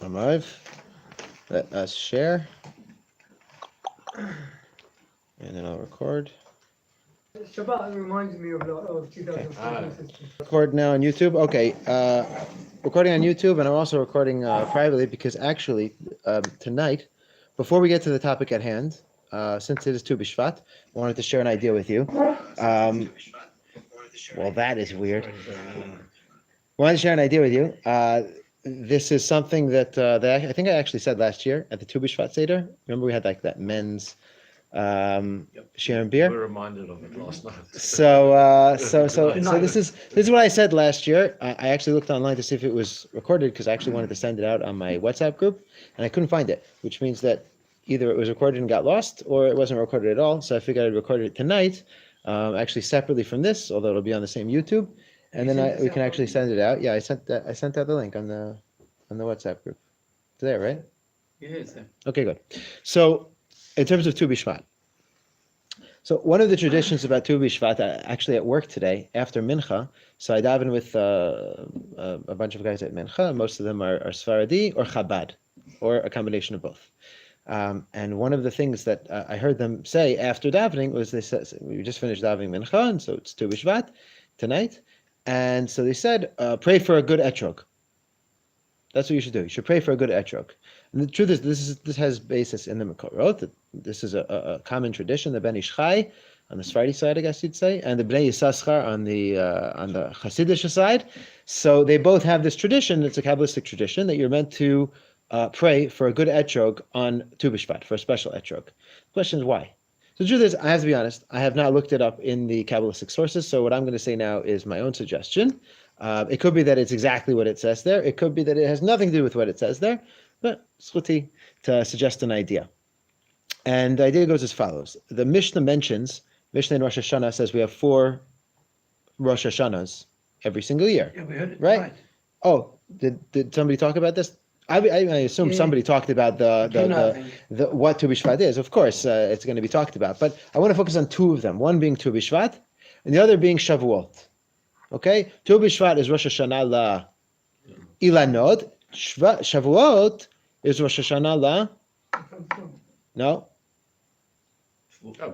I'm live. Let us share. And then I'll record. Shabbat reminds me of 2014. Record now on YouTube. Okay. Recording on YouTube, and I'm also recording privately because actually tonight, before we get to the topic at hand, since it is Tu B'Shvat, I wanted to share an idea with you. Well, that is weird. I wanted to share an idea with you. This is something that I think I actually said last year at the Tu B'Shvat Seder. Remember we had like that men's sharing beer. We were reminded of it last night. So this is what I said last year. I actually looked online to see if it was recorded because I actually wanted to send it out on my WhatsApp group, and I couldn't find it, which means that either it was recorded and got lost, or it wasn't recorded at all. So I figured I'd record it tonight, actually separately from this, although it'll be on the same YouTube, and then we can actually send it out. Yeah, I sent out the link on the WhatsApp group. It's there, right? Yeah, it's there. Okay, good. So, in terms of Tu B'Shvat, so one of the traditions about Tu B'Shvat, actually at work today, after Mincha, so I daven with a bunch of guys at Mincha. Most of them are Sfaradi or Chabad, or a combination of both. And one of the things that I heard them say after davening was they said, we just finished davening Mincha, and so it's Tu B'Shvat tonight. And so they said, pray for a good etrog. That's what you should do. You should pray for a good etrog. And the truth is, this has basis in the Mekorot. This is a common tradition. The Ben Ish Chai on the Sephardi side, I guess you'd say, and the Bnei Yissaschar on the Hasidic side. So they both have this tradition. It's a Kabbalistic tradition that you're meant to pray for a good etrog on Tu B'Shvat, for a special etrog. The question is why. So the truth is, I have to be honest, I have not looked it up in the Kabbalistic sources. So what I'm going to say now is my own suggestion. It could be that it's exactly what it says there. It could be that it has nothing to do with what it says there. But zchuti to suggest an idea. And the idea goes as follows. The Mishnah in Rosh Hashanah says we have 4 Rosh Hashanahs every single year. Yeah, we heard it. Right? Oh, did somebody talk about this? I assume somebody talked about the what Tu B'Shvat is. Of course, it's going to be talked about. But I want to focus on 2 of them. One being Tu B'Shvat, and the other being Shavuot. Okay? Tu B'Shvat is Rosh Hashanah la Ilanod. Shavuot is Rosh Hashanah la? No?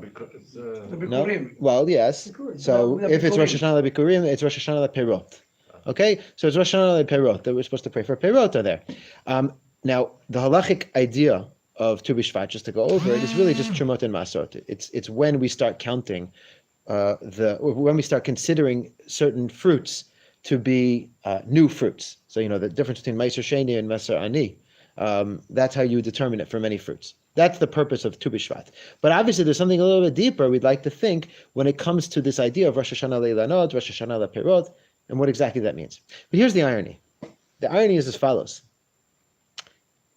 Because it's, No? Well, yes. So if it's Rosh Hashanah la Bikurim, it's Rosh Hashanah la Perot. Okay? So it's Rosh Hashanah la Perot that we're supposed to pray for Perot there. Now, the halachic idea of Tu B'Shvat, just to go over it, is really just Trumot and Masot. It's when we start counting when we start considering certain fruits to be new fruits. So, the difference between Meiser Sheni and Meiser Ani. That's how you determine it for many fruits. That's the purpose of Tu B'Shvat. But obviously, there's something a little bit deeper we'd like to think when it comes to this idea of Rosh Hashanah Leilanot, Rosh Hashanah Perot, and what exactly that means. But here's the irony. The irony is as follows.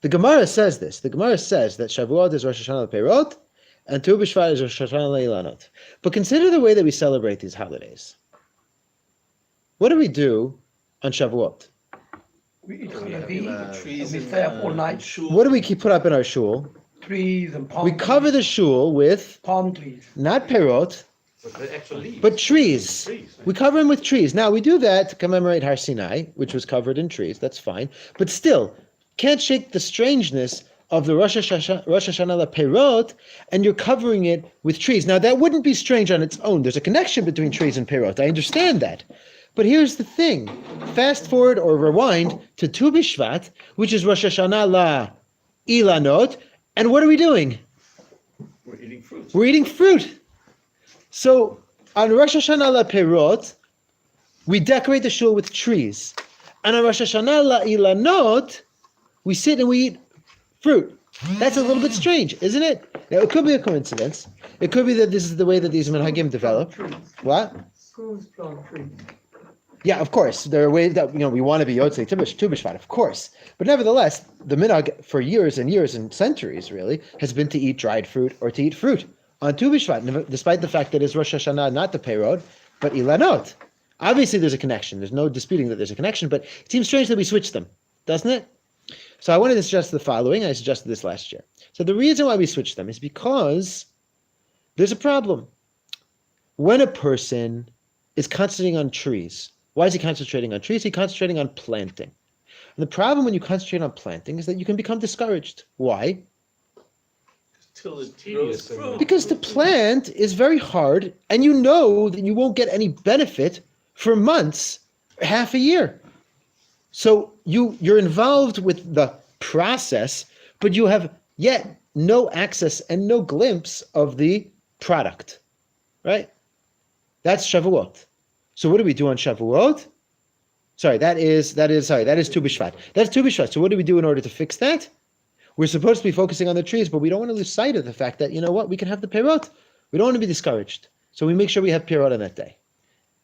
The Gemara says this. The Gemara says that Shavuot is Rosh Hashanah Perot, and Tu B'Shvat is Rosh Hashanah Leilanot. But consider the way that we celebrate these holidays. What do we do on Shavuot? We eat chalavi, we stay up all night. What do we put up in our shul? Trees and palm We cover the shul with palm trees. not perot, but the actual leaves. but trees. We cover them with trees. Now, we do that to commemorate Har Sinai, which was covered in trees. That's fine. But still, can't shake the strangeness of the Rosh Hashanah la Perot, and you're covering it with trees. Now, that wouldn't be strange on its own. There's a connection between trees and Perot. I understand that. But here's the thing. Fast forward or rewind to Tu B'Shvat, which is Rosh Hashanah la Ilanot, and what are we doing? We're eating fruits. We're eating fruit. So on Rosh Hashanah la Perot, we decorate the shul with trees. And on Rosh Hashanah la Ilanot, we sit and we eat fruit. That's a little bit strange, isn't it? Now, it could be a coincidence. It could be that this is the way that these minhagim develop. What? Schools plant trees. Yeah, of course. There are ways that we want to be Yotzei Tu B'Shvat, of course. But nevertheless, the minhag for years and years and centuries really has been to eat dried fruit or to eat fruit on Tu B'Shvat, despite the fact that it's Rosh Hashanah, not the Perot, but Ilanot. Obviously, there's a connection. There's no disputing that there's a connection, but it seems strange that we switch them, doesn't it? So I wanted to suggest the following. I suggested this last year. So the reason why we switch them is because there's a problem. When a person is concentrating on trees, why is he concentrating on trees? He's concentrating on planting. And the problem when you concentrate on planting is that you can become discouraged. Why? Till it's tedious. Because the plant is very hard, and you know that you won't get any benefit for months, half a year. So you're involved with the process, but you have yet no access and no glimpse of the product, right? That's Shavuot. So what do we do on Shavuot? That is Tu B'Shvat. That's Tu B'Shvat. So what do we do in order to fix that? We're supposed to be focusing on the trees, but we don't want to lose sight of the fact that, you know what, we can have the perot. We don't want to be discouraged. So we make sure we have perot on that day.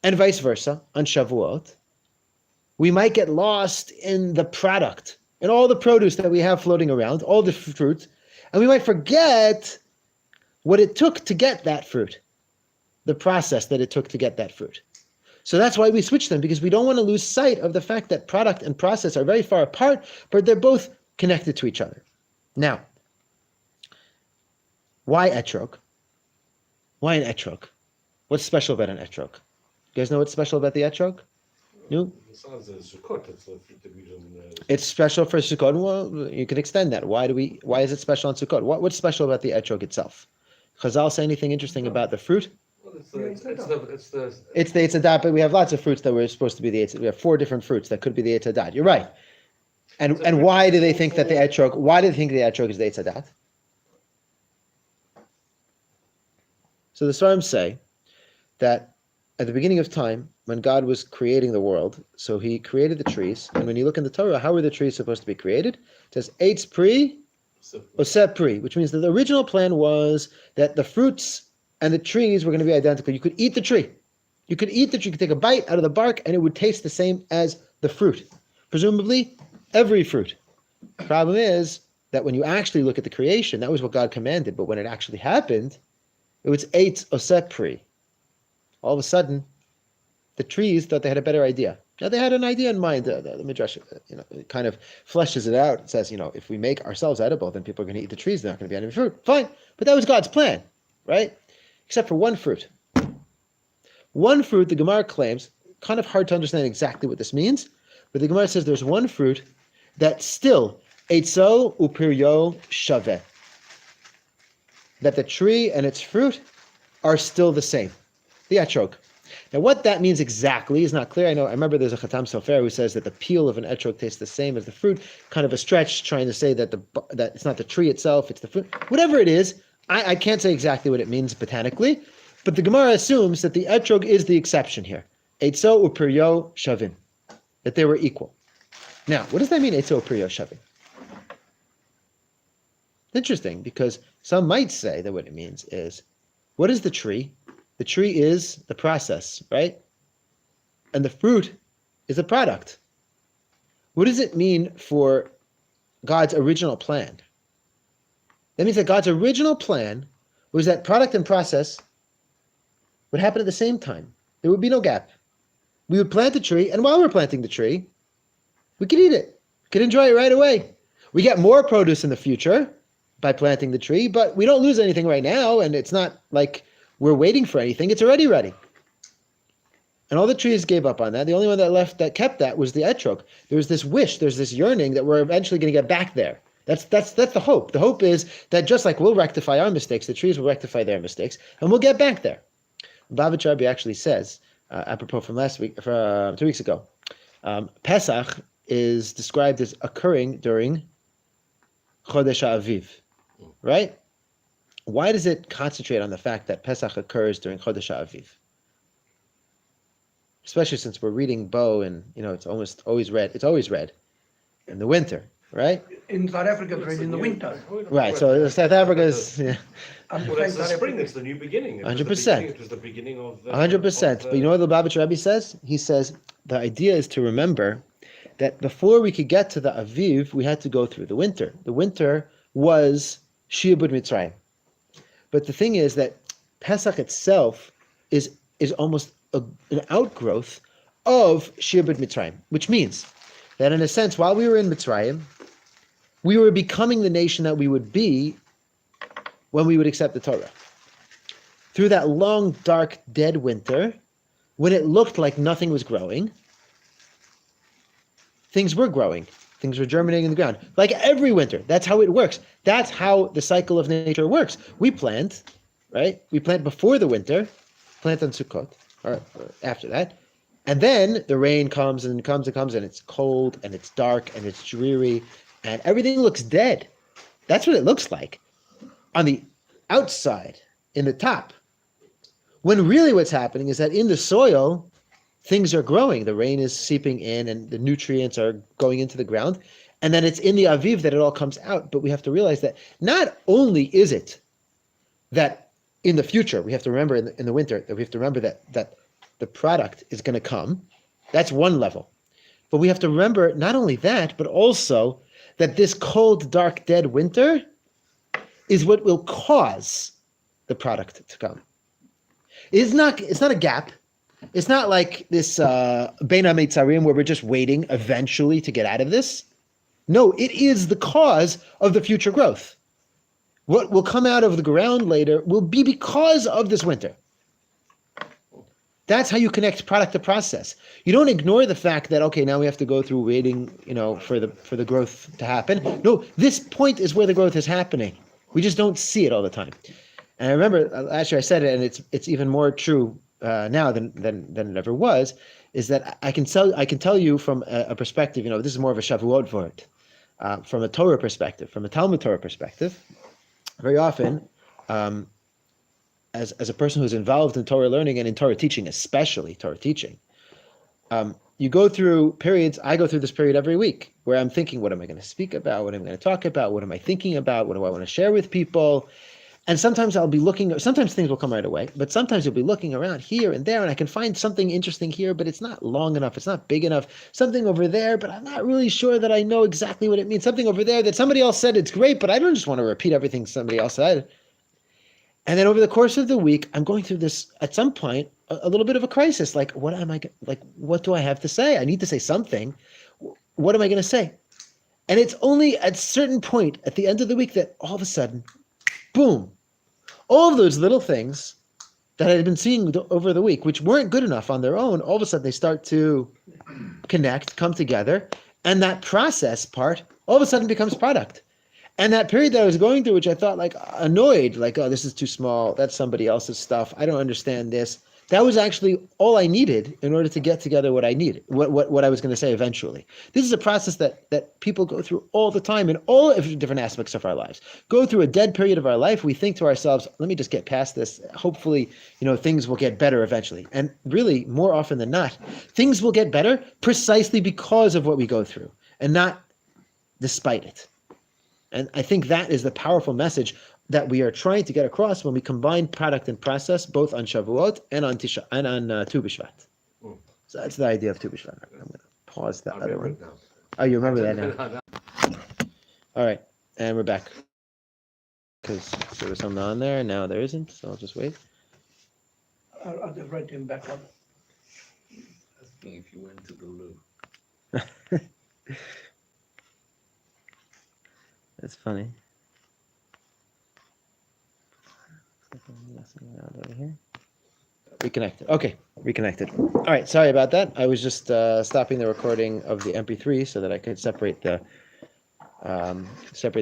And vice versa, on Shavuot, we might get lost in the product, in all the produce that we have floating around, all the fruit, and we might forget what it took to get that fruit, the process that it took to get that fruit. So that's why we switch them, because we don't want to lose sight of the fact that product and process are very far apart, but they're both connected to each other. Now, why etrog? Why an etrog? What's special about an etrog? You guys know what's special about the etrog? No? Besides the Sukkot, it's the fruit that we don't. It's special for Sukkot. Well, you can extend that. Why is it special on Sukkot? What's special about the etrog itself? Chazal say anything interesting about the fruit? Well, it's the It's the Eitz Hadat, but we have lots of fruits that were supposed to be the Eitz. We have 4 different fruits that could be the Eitz Hadat. You're right. And why do they think that the etrog? Why do they think the etrog is the Eitz Hadat? So the Svarim say that at the beginning of time, when God was creating the world, so He created the trees. And when you look in the Torah, how were the trees supposed to be created? It says Eitz Pri, Oseh Pri, which means that the original plan was that the fruits and the trees were going to be identical. You could eat the tree. You could take a bite out of the bark, and it would taste the same as the fruit. Presumably, every fruit. The problem is that when you actually look at the creation, that was what God commanded, but when it actually happened, it was Eitz Oseh Pri. All of a sudden, the trees thought they had a better idea. Now they had an idea in mind. The Midrash, it kind of fleshes it out. It says, if we make ourselves edible, then people are going to eat the trees. They're not going to be any fruit. Fine, but that was God's plan, right? Except for one fruit. One fruit, the Gemara claims, kind of hard to understand exactly what this means, but the Gemara says there's one fruit that still, Eitzo upiryo shaveh, that the tree and its fruit are still the same, the etrog. Now, what that means exactly is not clear. I remember there's a Chatam Sofer who says that the peel of an etrog tastes the same as the fruit, kind of a stretch trying to say that that it's not the tree itself, it's the fruit. Whatever it is, I can't say exactly what it means botanically, but the Gemara assumes that the etrog is the exception here. Eitzo upiryo shavin, that they were equal. Now, what does that mean, Eitzo upiryo shavin? Interesting, because some might say that what it means is, what is the tree? The tree is the process, right? And the fruit is the product. What does it mean for God's original plan? That means that God's original plan was that product and process would happen at the same time. There would be no gap. We would plant the tree, and while we're planting the tree, we could eat it. We could enjoy it right away. We get more produce in the future by planting the tree, but we don't lose anything right now, and it's not like we're waiting for anything. It's already ready. And all the trees gave up on that. The only one that kept that was the etrog. There was this wish, there's this yearning that we're eventually going to get back there. That's the hope. The hope is that just like we'll rectify our mistakes, the trees will rectify their mistakes, and we'll get back there. Bavitch Rabbi actually says, apropos from 2 weeks ago, Pesach is described as occurring during Chodesh Aviv, right? Why does it concentrate on the fact that Pesach occurs during Chodesh Aviv? Especially since we're reading Bo, and it's almost always red. It's always red in the winter, right? In South Africa, it's in the winter. Right. So South Africa is And Well, it's the spring. It's the new beginning. 100%. It was the beginning of. 100%. But you know what the Lubavitch Rebbe says? He says the idea is to remember that before we could get to the Aviv, we had to go through the winter. The winter was Shi'ubud Mitzrayim. But the thing is that Pesach itself is almost an outgrowth of Shi'ubud Mitzrayim, which means that in a sense, while we were in Mitzrayim, we were becoming the nation that we would be when we would accept the Torah. Through that long, dark, dead winter, when it looked like nothing was growing, things were growing. things are germinating in the ground. Like every winter, that's how it works. That's how the cycle of nature works. We plant, right? We plant before the winter, plant on Sukkot, or after that. And then the rain comes and comes and comes, and it's cold and it's dark and it's dreary and everything looks dead. That's what it looks like on the outside, in the top. When really what's happening is that in the soil, things are growing. The rain is seeping in and the nutrients are going into the ground. And then it's in the Aviv that it all comes out. But we have to realize that not only is it that in the future, we have to remember in the winter, that we have to remember that the product is going to come. That's one level. But we have to remember not only that, but also that this cold, dark, dead winter is what will cause the product to come. It's not a gap. It's not like this Bein HaMetzarim where we're just waiting eventually to get out of this. No, it is the cause of the future growth. What will come out of the ground later will be because of this winter. That's how you connect product to process. You don't ignore the fact that, okay, now we have to go through waiting, for the growth to happen. No, this point is where the growth is happening. We just don't see it all the time. And I remember last year I said it, and it's even more true now than it ever was. Is that I can tell you from a perspective. This is more of a Shavuot word, from a Torah perspective, from a Talmud Torah perspective. Very often, as a person who's involved in Torah learning and in Torah teaching, especially Torah teaching, you go through periods. I go through this period every week where I'm thinking, what am I going to speak about? What am I going to talk about? What am I thinking about? What do I want to share with people? And sometimes I'll be looking, sometimes things will come right away, but sometimes you'll be looking around here and there, and I can find something interesting here, but it's not long enough, it's not big enough. Something over there, but I'm not really sure that I know exactly what it means. Something over there that somebody else said it's great, but I don't just want to repeat everything somebody else said. And then over the course of the week, I'm going through this, at some point, a little bit of a crisis. Like, what do I have to say? I need to say something. What am I going to say? And it's only at a certain point at the end of the week that all of a sudden, boom, all of those little things that I had been seeing over the week, which weren't good enough on their own, all of a sudden they start to connect, come together, and that process part all of a sudden becomes product. And that period that I was going through, which I thought annoyed, oh, this is too small, that's somebody else's stuff, I don't understand this. That was actually all I needed in order to get together what I needed, what I was going to say eventually. This is a process that people go through all the time in all different aspects of our lives. Go through a dead period of our life, we think to ourselves, let me just get past this. Hopefully, things will get better eventually. And really, more often than not, things will get better precisely because of what we go through and not despite it. And I think that is the powerful message that we are trying to get across when we combine product and process, both on Shavuot and on Tu B'Shvat. So that's the idea of Tu B'Shvat. I'm going to pause that other one. Oh, you remember that now? All right, and we're back. Because there was something on there, and now there isn't, so I'll just wait. I'll just write him back on. Asking if you went to the loo. That's funny. Over here. Reconnected. Okay, reconnected. All right, sorry about that. I was just stopping the recording of the MP3 so that I could separate the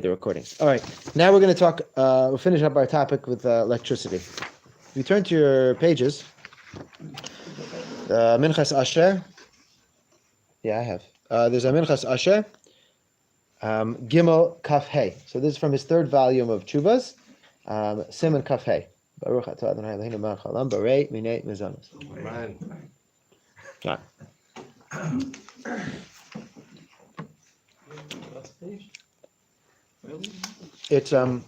recordings. All right, now we're going to talk. We'll finish up our topic with electricity. If you turn to your pages, Minchas Asher. Yeah, I have. There's a Minchas Asher. Gimel Kaf Hey. So this is from his third volume of Chuvas. Simon Kaf Hey. Baruch atah Adonai Eloheinu melech haolam borei minei mizonos. Amen. Right. It's a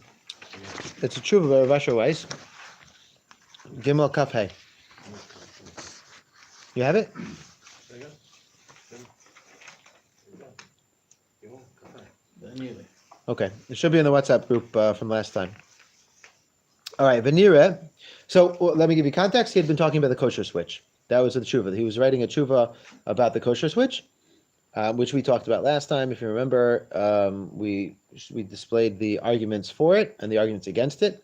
tshuva of Rav Asher Weiss. Gimel Kaf Hey. You have it? Okay, it should be in the WhatsApp group from last time. All right, Venire. So let me give you context. He had been talking about the kosher switch. That was the tshuva. He was writing a tshuva about the kosher switch, which we talked about last time. If you remember, we displayed the arguments for it and the arguments against it.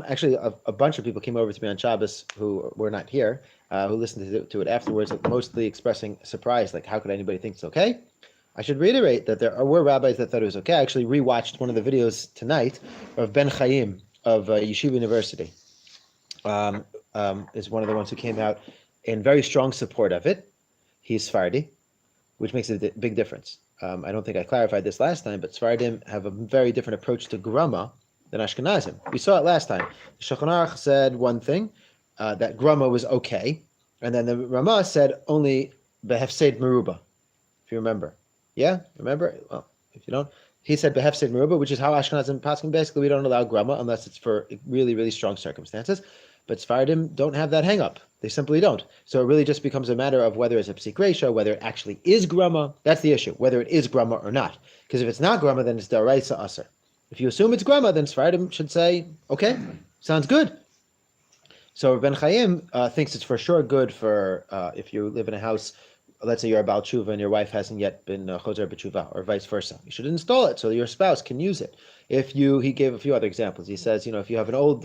Actually, a bunch of people came over to me on Shabbos who were not here, who listened to it afterwards, mostly expressing surprise, like how could anybody think it's okay? I should reiterate that there were rabbis that thought it was okay. I actually rewatched one of the videos tonight of Ben Chaim of Yeshiva University. Is one of the ones who came out in very strong support of it. He's Sephardi, which makes a big difference. I don't think I clarified this last time, but Sephardim have a very different approach to grama than Ashkenazim. We saw it last time. The Shulchan Aruch said one thing, that grama was okay, and then the Ramah said only behefsed meruba, if you remember. Yeah, remember? Well, if you don't, he said behefsed meruba, which is how Ashkenazim paskin. Basically, we don't allow grama unless it's for really, really strong circumstances. But Sephardim don't have that hang-up. They simply don't. So it really just becomes a matter of whether it's a psik resha, whether it actually is grama. That's the issue, whether it is grama or not. Because if it's not grama, then it's daraisa aser. If you assume it's grama, then Sephardim should say, okay, sounds good. So Ben Chaim thinks it's for sure good for if you live in a house, let's say you're a Baal Tshuva and your wife hasn't yet been Chozer B'Tshuva, or vice versa. You should install it so your spouse can use it. He gave a few other examples. He says, if you have an old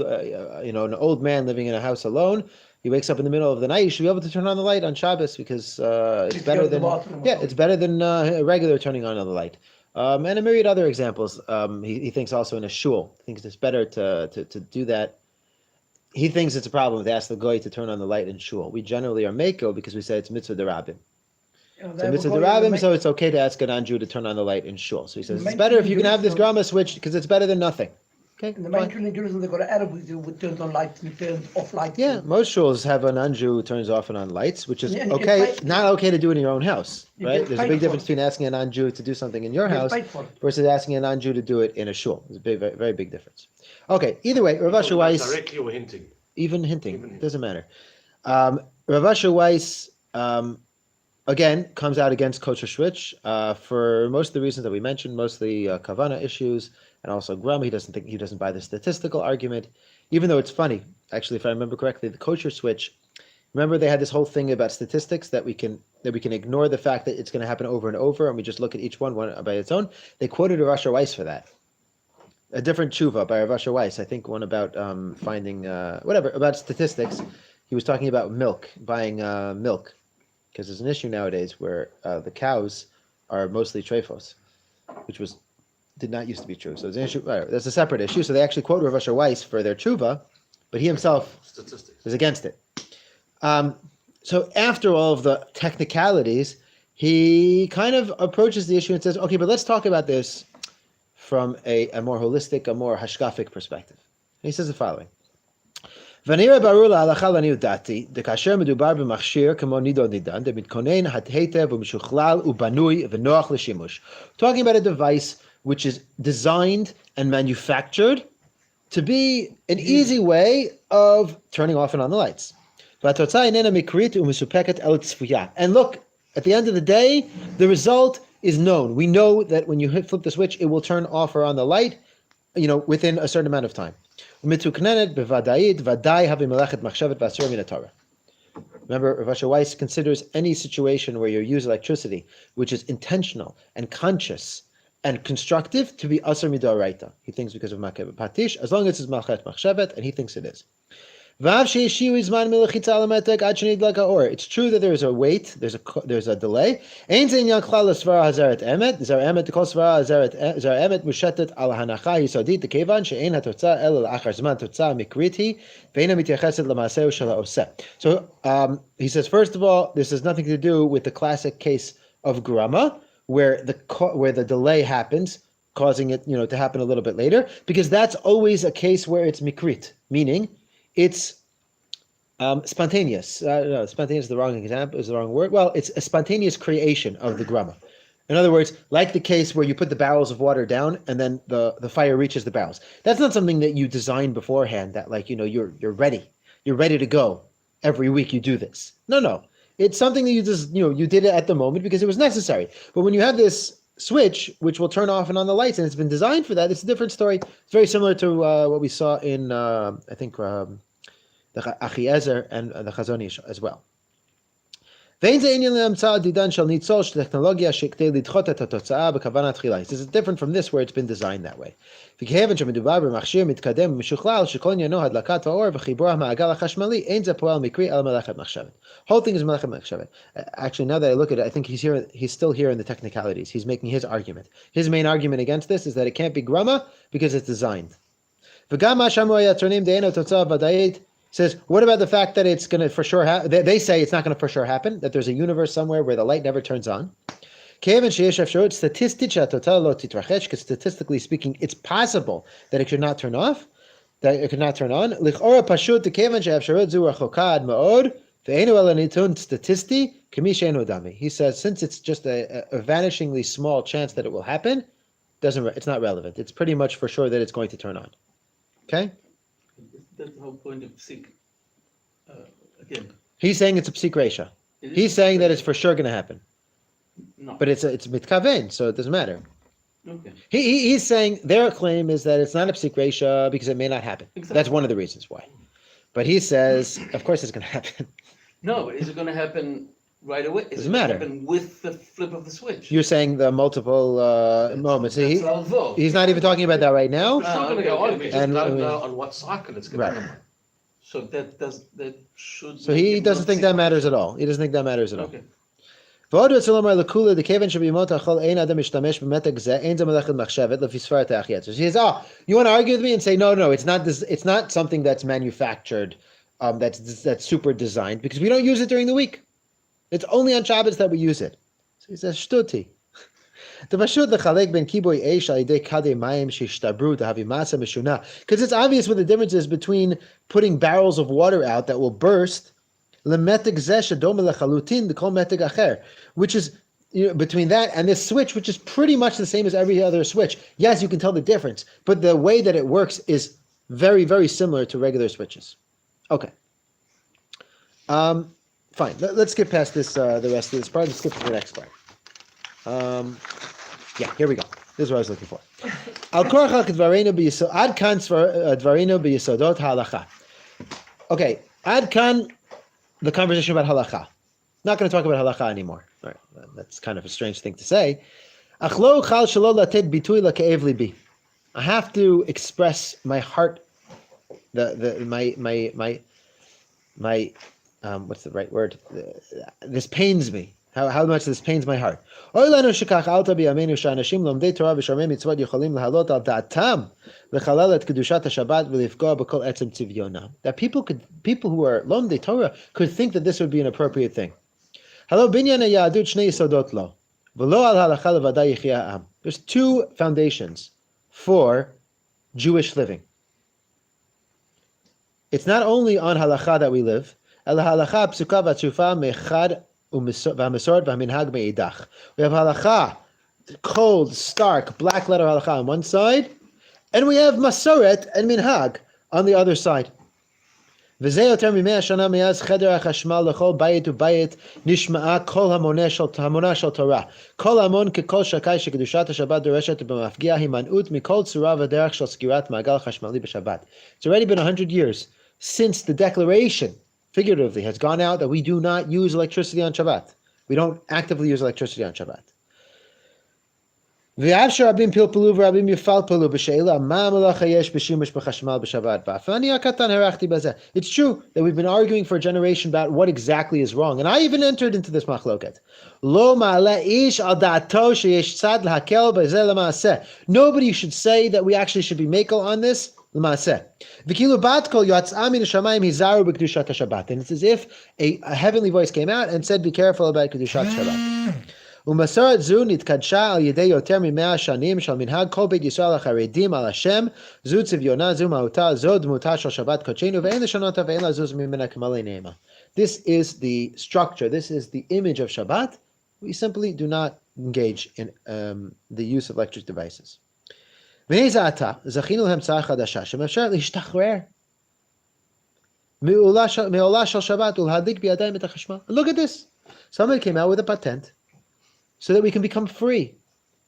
man living in a house alone, he wakes up in the middle of the night, you should be able to turn on the light on Shabbos because it's better than a regular turning on of the light. And a myriad other examples. He thinks also in a shul. He thinks it's better to do that. He thinks it's a problem to ask the goy to turn on the light in shul. We generally are meko because we say it's mitzvah derabim. So mitzvah derabim, so it's okay to ask a non-Jew to turn on the light in shul. So he says it's better if you can have this grama switch because it's better than nothing. Okay. In the mainstream Judaism, they've got an Arab who turns on lights and turns off lights. Yeah, most shuls have a non-Jew who turns off and on lights, which is okay. Not okay to do in your own house, right? There's a big difference between asking a non-Jew to do something in your house versus asking a non-Jew to do it in a shul. There's a big, very, very big difference. Okay. Either way, Rav Asher Weiss. Directly or hinting. Even hinting, doesn't matter. Rav Asher Weiss, again, comes out against kosher switch for most of the reasons that we mentioned, mostly kavana issues, and also grama. He doesn't buy the statistical argument, even though it's funny. Actually, if I remember correctly, the kosher switch. Remember, they had this whole thing about statistics that we can ignore the fact that it's going to happen over and over, and we just look at each one by its own. They quoted Rav Asher Weiss for that. A different tshuva by Rav Asher Weiss, I think one about finding about statistics. He was talking about buying milk, because there's an issue nowadays where the cows are mostly trephos, which did not used to be true. So there's an issue. That's a separate issue. So they actually quote Rav Asher Weiss for their tshuva, but he himself is against it. So after all of the technicalities, he kind of approaches the issue and says, okay, but let's talk about this from a more holistic, a more hashkafic perspective. And he says the following. ונראה ברור להלכה לעניות דעתי, דכאשר מדובר במכשיר כמו נידון נידן, דמתכונן היטב ומשוכלל ובנוי ונוח לשימוש. Talking about a device which is designed and manufactured to be an easy way of turning off and on the lights. והתוצאה איננה מקרית ומסופקת אלא צפויה. And look, at the end of the day, the result is known. We know that when you flip the switch, it will turn off or on the light, within a certain amount of time. Remember, Rav Asher Weiss considers any situation where you use electricity, which is intentional and conscious and constructive, to be asar midoraita. He thinks because of makeh patish, as long as it's malchet machshevet, and he thinks it is. It's true that there is a wait, there's a delay. So he says, first of all, this has nothing to do with the classic case of grama, where the delay happens, causing it to happen a little bit later, because that's always a case where it's mikrit, meaning it's spontaneous. Spontaneous is the wrong example, is the wrong word. Well, it's a spontaneous creation of the grama. In other words, like the case where you put the barrels of water down and then the fire reaches the barrels. That's not something that you design beforehand, that you're ready. You're ready to go. Every week you do this. No. It's something that you just, you did it at the moment because it was necessary. But when you have this switch, which will turn off and on the lights, and it's been designed for that, it's a different story. It's very similar to what we saw in, the Achiezer and the Chazon Ish as well. This is different from this where it's been designed that way. Whole thing is melechet machshavet. Actually, now that I look at it, I think he's still here in the technicalities. He's making his argument. His main argument against this is that it can't be grama because it's designed. Says, what about the fact that it's going to for sure happen? They say it's not going to for sure happen, that there's a universe somewhere where the light never turns on. Because statistically speaking, it's possible that it could not turn off, that it could not turn on. He says, since it's just a vanishingly small chance that it will happen, it's not relevant. It's pretty much for sure that it's going to turn on. Okay? That's the whole point of psik. Again, He's saying it's a psik reisha. He's saying that it's for sure going to happen. no. But it's mitkaven, so it doesn't matter. Okay. He's saying their claim is that it's not a psik reisha because it may not happen. Exactly. That's one of the reasons why. But he says, of course it's going to happen. No, is it going to happen right away? Is Doesn't it going to matter. happen with the flip of the switch? You're saying the multiple moments. That's alvo. He's not even talking about that right now. It's not going to go on. We just And- don't know on what cycle it's going Right. to come on. So that should. So make he it doesn't not think that psik. matters at all. He doesn't think that matters at all. Okay. So he says, you want to argue with me and say, no, it's not this, it's not something that's manufactured, that's super designed, because we don't use it during the week. It's only on Shabbos that we use it. So he says, shtuti. Because it's obvious what the difference is between putting barrels of water out that will burst, which is between that and this switch, which is pretty much the same as every other switch. Yes, you can tell the difference, but the way that it works is very, very similar to regular switches. Okay. Fine. Let's skip past this. The rest of this part. Let's skip to the next part. Yeah, here we go. This is what I was looking for. Okay, ad kan, the conversation about halacha. Not going to talk about halacha anymore. All right, that's kind of a strange thing to say. I have to express my heart, my what's the right word? This pains me. How much this pains my heart. That people who are lomdei Torah could think that this would be an appropriate thing. There's two foundations for Jewish living. It's not only on halacha that we live. We have halacha, cold, stark, black letter halacha on one side, and we have masoret and minhag on the other side. וזה יותר מ100 שנה מאז חדר החשמל לכל בית ובית נשמעה כל המונה של תורה. כל המון ככל שקי שקדושת השבת דורשת במפגיע הימנעות מכל צורה ודרך של סגירת מעגל חשמלי בשבת. It's already been 100 years since the declaration, figuratively, has gone out that we do not use electricity on Shabbat. We don't actively use electricity on Shabbat. It's true that we've been arguing for a generation about what exactly is wrong, and I even entered into this machloket. Nobody should say that we actually should be makel on this. And it's as if a heavenly voice came out and said, be careful about Kedushat Shabbat. ומסורת זו נתקדשה על ידי יותר מ100 שנים של מנהג כל בית ישראל החרדים על השם, זו צביונה, זו מהותה, זו דמותה של שבת קודשנו, ואין לשנותה ואין לזוז ממנה כמלא נעימה. This is the structure, this is the image of Shabbat. We simply do not engage in the use of electric devices. והנה זה עתה, זכינו להמצאה חדשה, שמאפשר להשתחרר מעולה של שבת ולהדליק בידיים את החשמל. Look at this. Somebody came out with a patent so that we can become free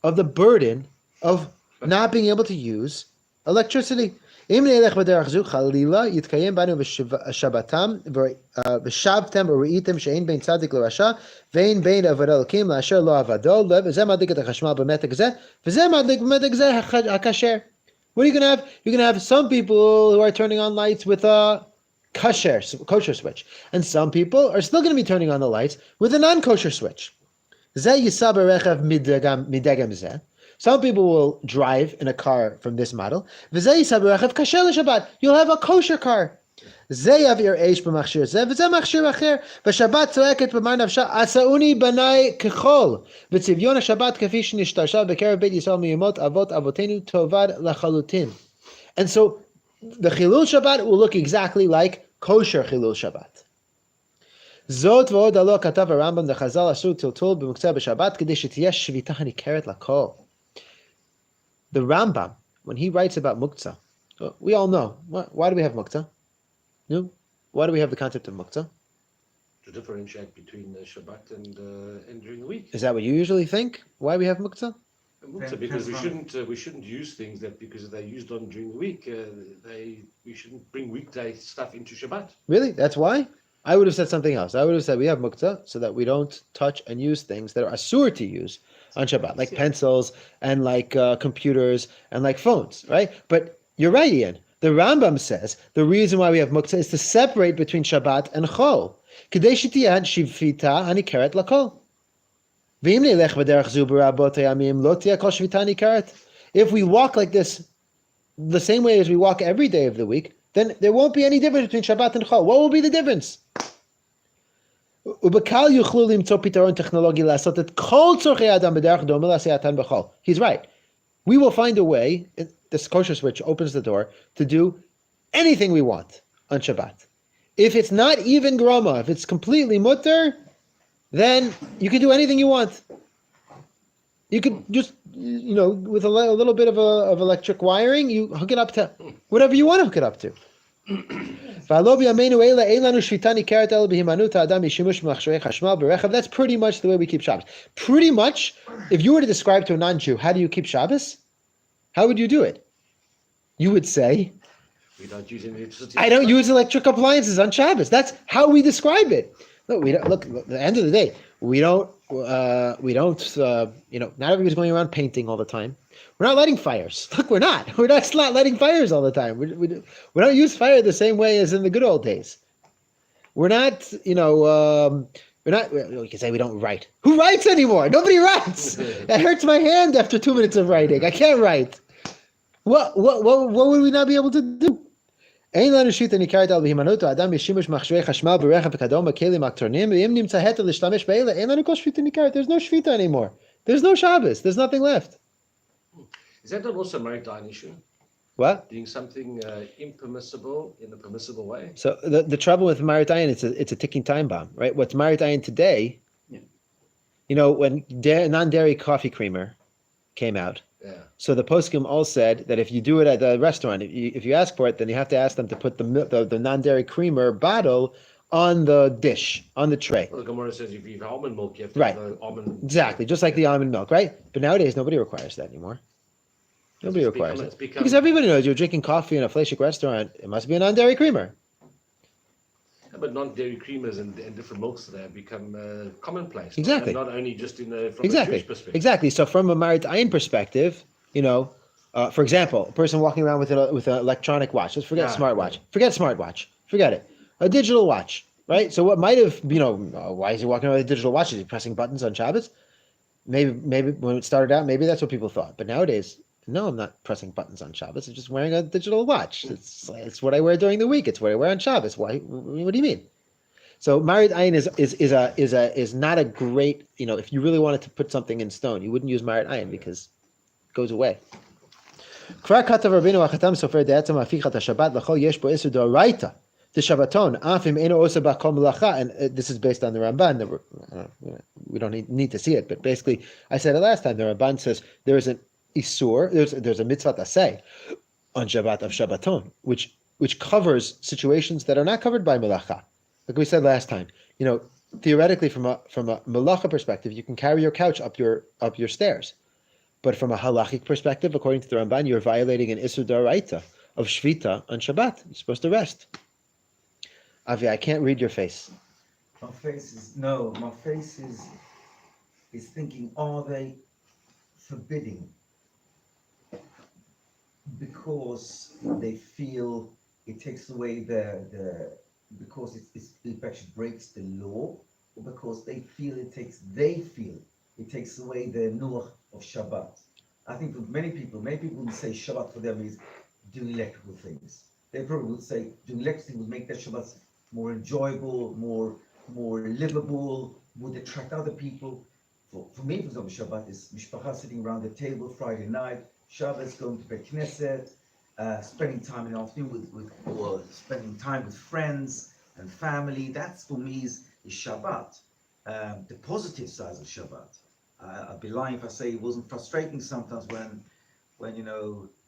of the burden of not being able to use electricity. Im ne'elech b'derech zu chalila yitkayem banu v'shabbatam v'shavtem u'reitem she'ein bein tzadik l'rasha ve'ein bein avad elokim la'asher lo avado lev v'zeh madlik et hachashmal b'metek zeh v'zeh madlik b'metek zeh hakasher. What are you going to have? You're going to have some people who are turning on lights with a kosher switch, and some people are still going to be turning on the lights with a non-kosher switch. Zeh yisab rechav midegam zeh. Some people will drive in a car from this model. You'll have a kosher car. And so the Chilul Shabbat will look exactly like kosher Chilul Shabbat. Zot v'od alo katav Rambam the Chazal asur tiltul b'muktzeh b'Shabbat kedei shetiyeh shvita hanikeret lakol. The Rambam, when he writes about muktzah, we all know, why do we have muktzah? No? Why do we have the concept of muktzah? To differentiate between the Shabbat and during the week. Is that what you usually think? Why we have muktzah? Because we shouldn't use things that because they're used on during the week, we shouldn't bring weekday stuff into Shabbat. Really? That's why? I would have said something else. I would have said we have muktzah so that we don't touch and use things that are asur to use on Shabbat, like pencils and like computers and like phones, right? But you're right, Ian. The Rambam says the reason why we have muktzah is to separate between Shabbat and Chol. Kedei shetiyan shivita hanikeret lakol. If we walk like this, the same way as we walk every day of the week, then there won't be any difference between Shabbat and Chol. What will be the difference? He's right. We will find a way, this kosher switch opens the door, to do anything we want on Shabbat. If it's not even groma, if it's completely mutter, then you can do anything you want. You could just, with a little bit of electric wiring, you hook it up to whatever you want to hook it up to. That's pretty much the way we keep Shabbos. Pretty much, if you were to describe to a non-Jew, how do you keep Shabbos? How would you do it? You would say, We don't use any electricity. I don't use electric appliances on Shabbos. That's how we describe it. No, we don't. Look, at the end of the day, we don't. Not everybody's going around painting all the time. We're not lighting fires. Look, we're not. We're not lighting fires all the time. We don't use fire the same way as in the good old days. We're not. We're not. You can say we don't write. Who writes anymore? Nobody writes. It hurts my hand after 2 minutes of writing. I can't write. What would we not be able to do? There's no shvita anymore. There's no Shabbos. There's nothing left. Is that not also a maritime issue? What? Doing something impermissible in a permissible way? So the trouble with maritime, it's a ticking time bomb, right? What's maritime today? Yeah. When non-dairy coffee creamer came out. Yeah. So the poskim all said that if you do it at the restaurant, if you ask for it, then you have to ask them to put the non-dairy creamer bottle on the dish, on the tray. Well, the Gemara says if you have almond milk, you have to Right. have the almond. Exactly, just like the almond milk, right? But nowadays, nobody requires that anymore. Nobody requires it. Because everybody knows you're drinking coffee in a fleshik restaurant, it must be a non-dairy creamer. Yeah, but non-dairy creamers and different milks today have become commonplace. Exactly. Not only just from a Jewish perspective. Exactly. So from a maritime perspective, for example, a person walking around with an electronic watch. Let's forget smartwatch. Right. Forget smartwatch. Forget it. A digital watch, right? So what might have, why is he walking around with a digital watch? Is he pressing buttons on Shabbos? Maybe when it started out, maybe that's what people thought. But nowadays, no, I'm not pressing buttons on Shabbos. I'm just wearing a digital watch. It's what I wear during the week. It's what I wear on Shabbos. Why? What do you mean? So Marid Ayin is not a great, if you really wanted to put something in stone, you wouldn't use Marid Ayin because it goes away. And this is based on the Ramban. We don't need to see it, but basically, I said it last time. The Ramban says there is an isur, there's a mitzvah aseh on Shabbat of Shabbaton, which covers situations that are not covered by melacha. Like we said last time, theoretically from a melacha perspective, you can carry your couch up your stairs, But from a halachic perspective, according to the Ramban, you're violating an Isur D'Oraita of Shvita on Shabbat. You're supposed to rest. Avi, I can't read your face. My face is thinking, are they forbidding because they feel it takes away because it actually breaks the law, or because they feel it takes away the nuach of Shabbat. I think for many people would say Shabbat for them is doing electrical things. They probably would say doing electrical things would make their Shabbat more enjoyable, more livable, would attract other people. For me, for example, Shabbat is mishpacha sitting around the table Friday night, Shabbos going to Beit Knesset, spending time in the afternoon or spending time with friends and family. That's for me is Shabbat. The positive side of Shabbat. I'd be lying if I say it wasn't frustrating sometimes when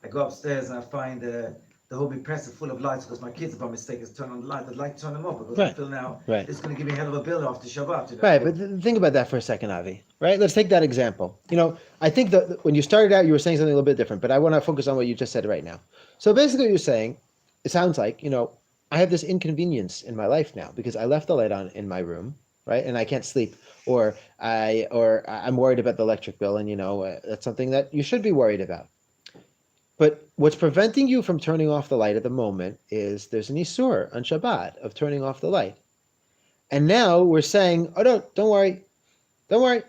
I go upstairs and I find the whole big press is full of lights because my kids by mistake has turned on the light. I'd like to turn them off because I feel now it's going to give me a hell of a bill after Shabbat. Right, but think about that for a second, Avi. Right, let's take that example. I think that when you started out, you were saying something a little bit different, but I want to focus on what you just said right now. So basically, what you're saying, it sounds like I have this inconvenience in my life now because I left the light on in my room, right, and I can't sleep, or I'm worried about the electric bill, and that's something that you should be worried about. But what's preventing you from turning off the light at the moment is there's an Isur on Shabbat of turning off the light. And now we're saying, oh, don't worry.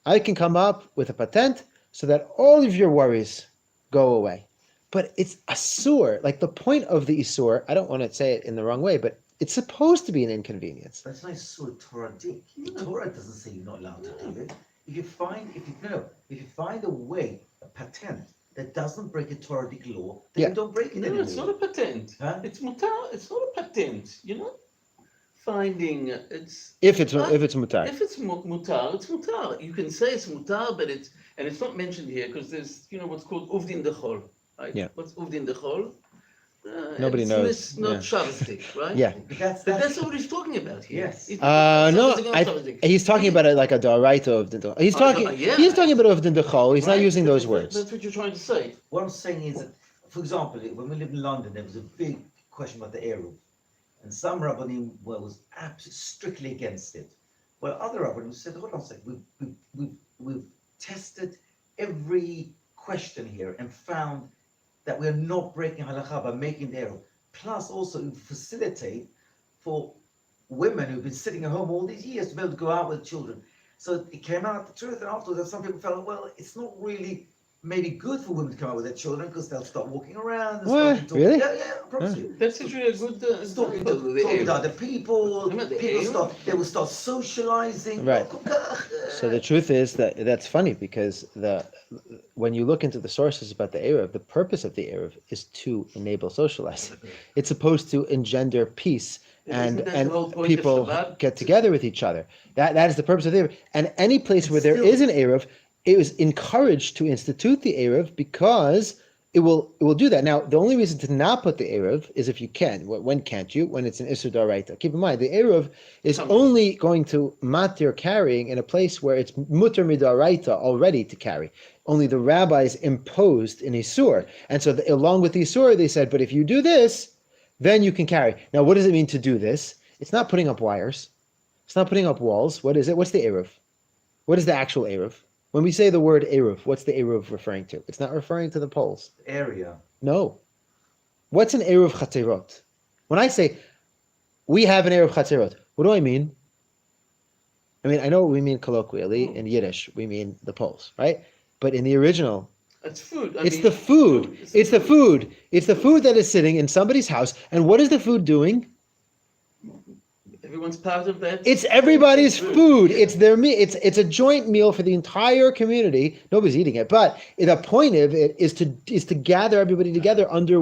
I can come up with a patent so that all of your worries go away. But it's Asur. Like the point of the Isur, I don't want to say it in the wrong way, but it's supposed to be an inconvenience. That's not Isur Torah-dik. The Torah doesn't say you're not allowed to do it. If you find a way, a patent, that doesn't break a Torah-dik law, then you don't break it anymore. No, it's not a patent. Huh? It's mutar. It's not a patent. Finding it's If it's mutar. If it's mutar, it's mutar. You can say it's mutar, but it's not mentioned here because there's what's called uvdin dechol. Right? Yeah. What's uvdin dechol? Nobody knows. It's not Shabbosdik, right? Yeah. But that's what he's talking about here. Yes. No, he's talking about it like a D'Oraita of the. He's talking about of the Dechol. He's not using those words. That's what you're trying to say. What I'm saying is that, for example, when we lived in London, there was a big question about the Eruv. And some Rabbanim was absolutely strictly against it. Well, other Rabbanim said, hold on a second, we've tested every question here and found that we're not breaking halacha by making the Eruv. Plus also facilitate for women who've been sitting at home all these years to be able to go out with children. So it came out the truth, and afterwards some people felt, well, it's not really maybe good for women to come out with their children because they'll start walking around. What? Really? Yeah, I promise you. That's actually a good Talking to other people, they will start socializing. Right. So the truth is that's funny because when you look into the sources about the Eruv, the purpose of the Eruv is to enable socializing. It's supposed to engender peace and people get together with each other. That is the purpose of the Eruv. And any place where there is an Eruv, it was encouraged to institute the Eruv because it will do that. Now, the only reason to not put the Eruv is if you can. When can't you? When it's an Isur D'Oraita. Keep in mind, the Eruv is only going to matir carrying in a place where it's mutar mid'oraita already to carry. Only the rabbis imposed an Isur. And so along with the Isur, they said, but if you do this, then you can carry. Now, what does it mean to do this? It's not putting up wires. It's not putting up walls. What is it? What's the Eruv? What is the actual Eruv? When we say the word Eruv, what's the Eruv referring to? It's not referring to the poles. Area. No. What's an Eruv Chatzirot? When I say we have an Eruv Chatzirot, what do I mean? I know what we mean colloquially. In Yiddish, we mean the poles, right? But in the original, it's food. It's the food. It's the food. It's the food that is sitting in somebody's house. And what is the food doing? Everyone's part of that. It's everybody's food. It's their meal. It's a joint meal for the entire community. Nobody's eating it, but the point of it is to gather everybody together under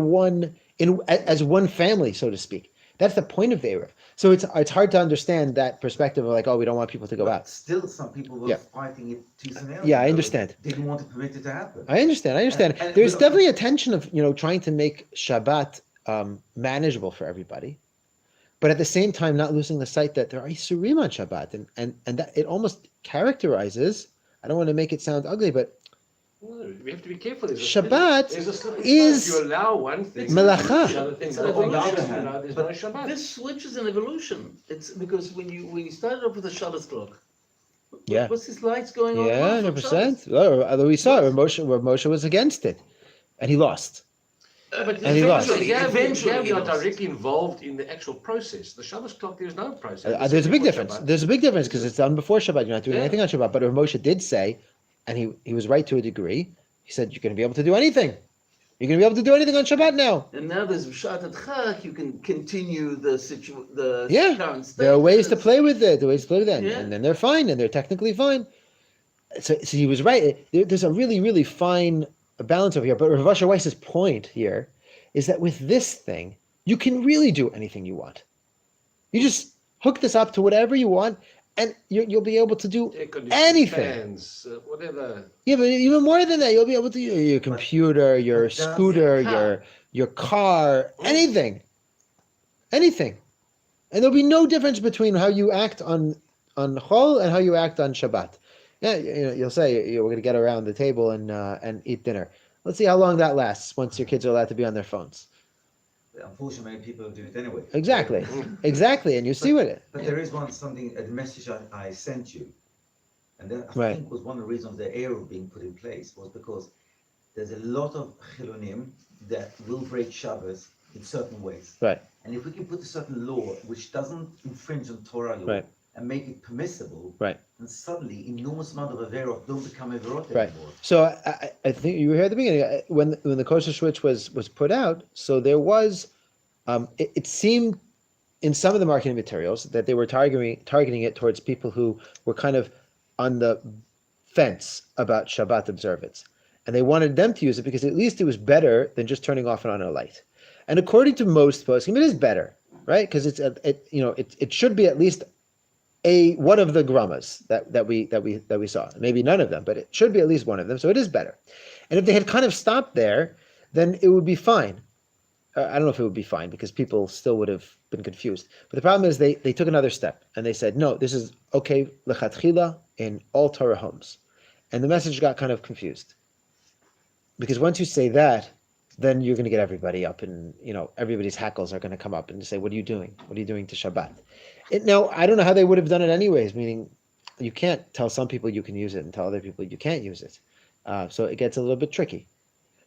as one family, so to speak. That's the point of the Eruv. So it's hard to understand that perspective of like, oh, we don't want people to go out. Still, some people were fighting it tooth and nail. Yeah, I understand. Didn't want to permit it to happen. I understand. And There's definitely a tension of trying to make Shabbat manageable for everybody, but at the same time not losing the sight that there are Isurim on Shabbat, and that it almost characterizes. I don't want to make it sound ugly, but No, we have to be careful. There's a Shabbat there's a slippery is slope. If you allow one thing, melacha. the other thing, It's the an other thing, evolution. there's no Shabbat. This switch is an evolution. It's because when you started off with the Shabbos clock, Yeah. what's this lights going on? Yeah, and off 100%. Shabbos? Although we saw it where Moshe was against it, and he lost. But And he lost. Eventually you're he not lost. directly involved in the actual process. The Shabbos clock, there's no process. There's a big Before difference. Shabbat. There's a big difference because it's done before Shabbat. You're not doing Yeah. anything on Shabbat. But Rav Moshe did say, and he was right to a degree. He said you're going to be able to do anything. You're going to be able to do anything on Shabbat now. And now there's B'shat Chak, you can continue the Yeah, current state. There are ways to play with it. There are ways to play with it, Yeah. and then they're fine, and they're technically fine. So he was right. There's a really, really fine balance over here. But Rav Asher Weiss's point here is that with this thing, you can really do anything you want. You just hook this up to whatever you want, and you'll be able to do Air conditioning, anything. fans, whatever. Yeah, but even more than that, you'll be able to use your computer, your but does scooter, it your car, anything, anything, and there'll be no difference between how you act on Chol and how you act on Shabbat. Yeah, you'll say we're going to get around the table and eat dinner. Let's see how long that lasts once your kids are allowed to be on their phones. Unfortunately, many people do it anyway. Exactly, exactly, and you see what it. But there is a message I sent you, and that I Right. think was one of the reasons the arrow being put in place was because there's a lot of chilonim that will break Shabbos in certain ways. Right. And if we can put a certain law which doesn't infringe on Torah law Right. and make it permissible, Right. then suddenly enormous amount of averot don't become averot Right. anymore. So I think you were here at the beginning when the kosher switch was put out. So there was, it seemed in some of the marketing materials that they were targeting it towards people who were kind of on the fence about Shabbat observance, and they wanted them to use it because at least it was better than just turning off and on a light. And according to most poskim, it is better, right? Because it should be at least one of the gramas that we saw. Maybe none of them, but it should be at least one of them. So it is better. And if they had kind of stopped there, then it would be fine. I don't know if it would be fine because people still would have been confused. But the problem is they took another step and they said, no, this is okay lechatchila in all Torah homes. And the message got kind of confused. Because once you say that, then you're going to get everybody up and, everybody's hackles are going to come up and say, what are you doing? What are you doing to Shabbat? Now, I don't know how they would have done it anyways, meaning you can't tell some people you can use it and tell other people you can't use it. So it gets a little bit tricky.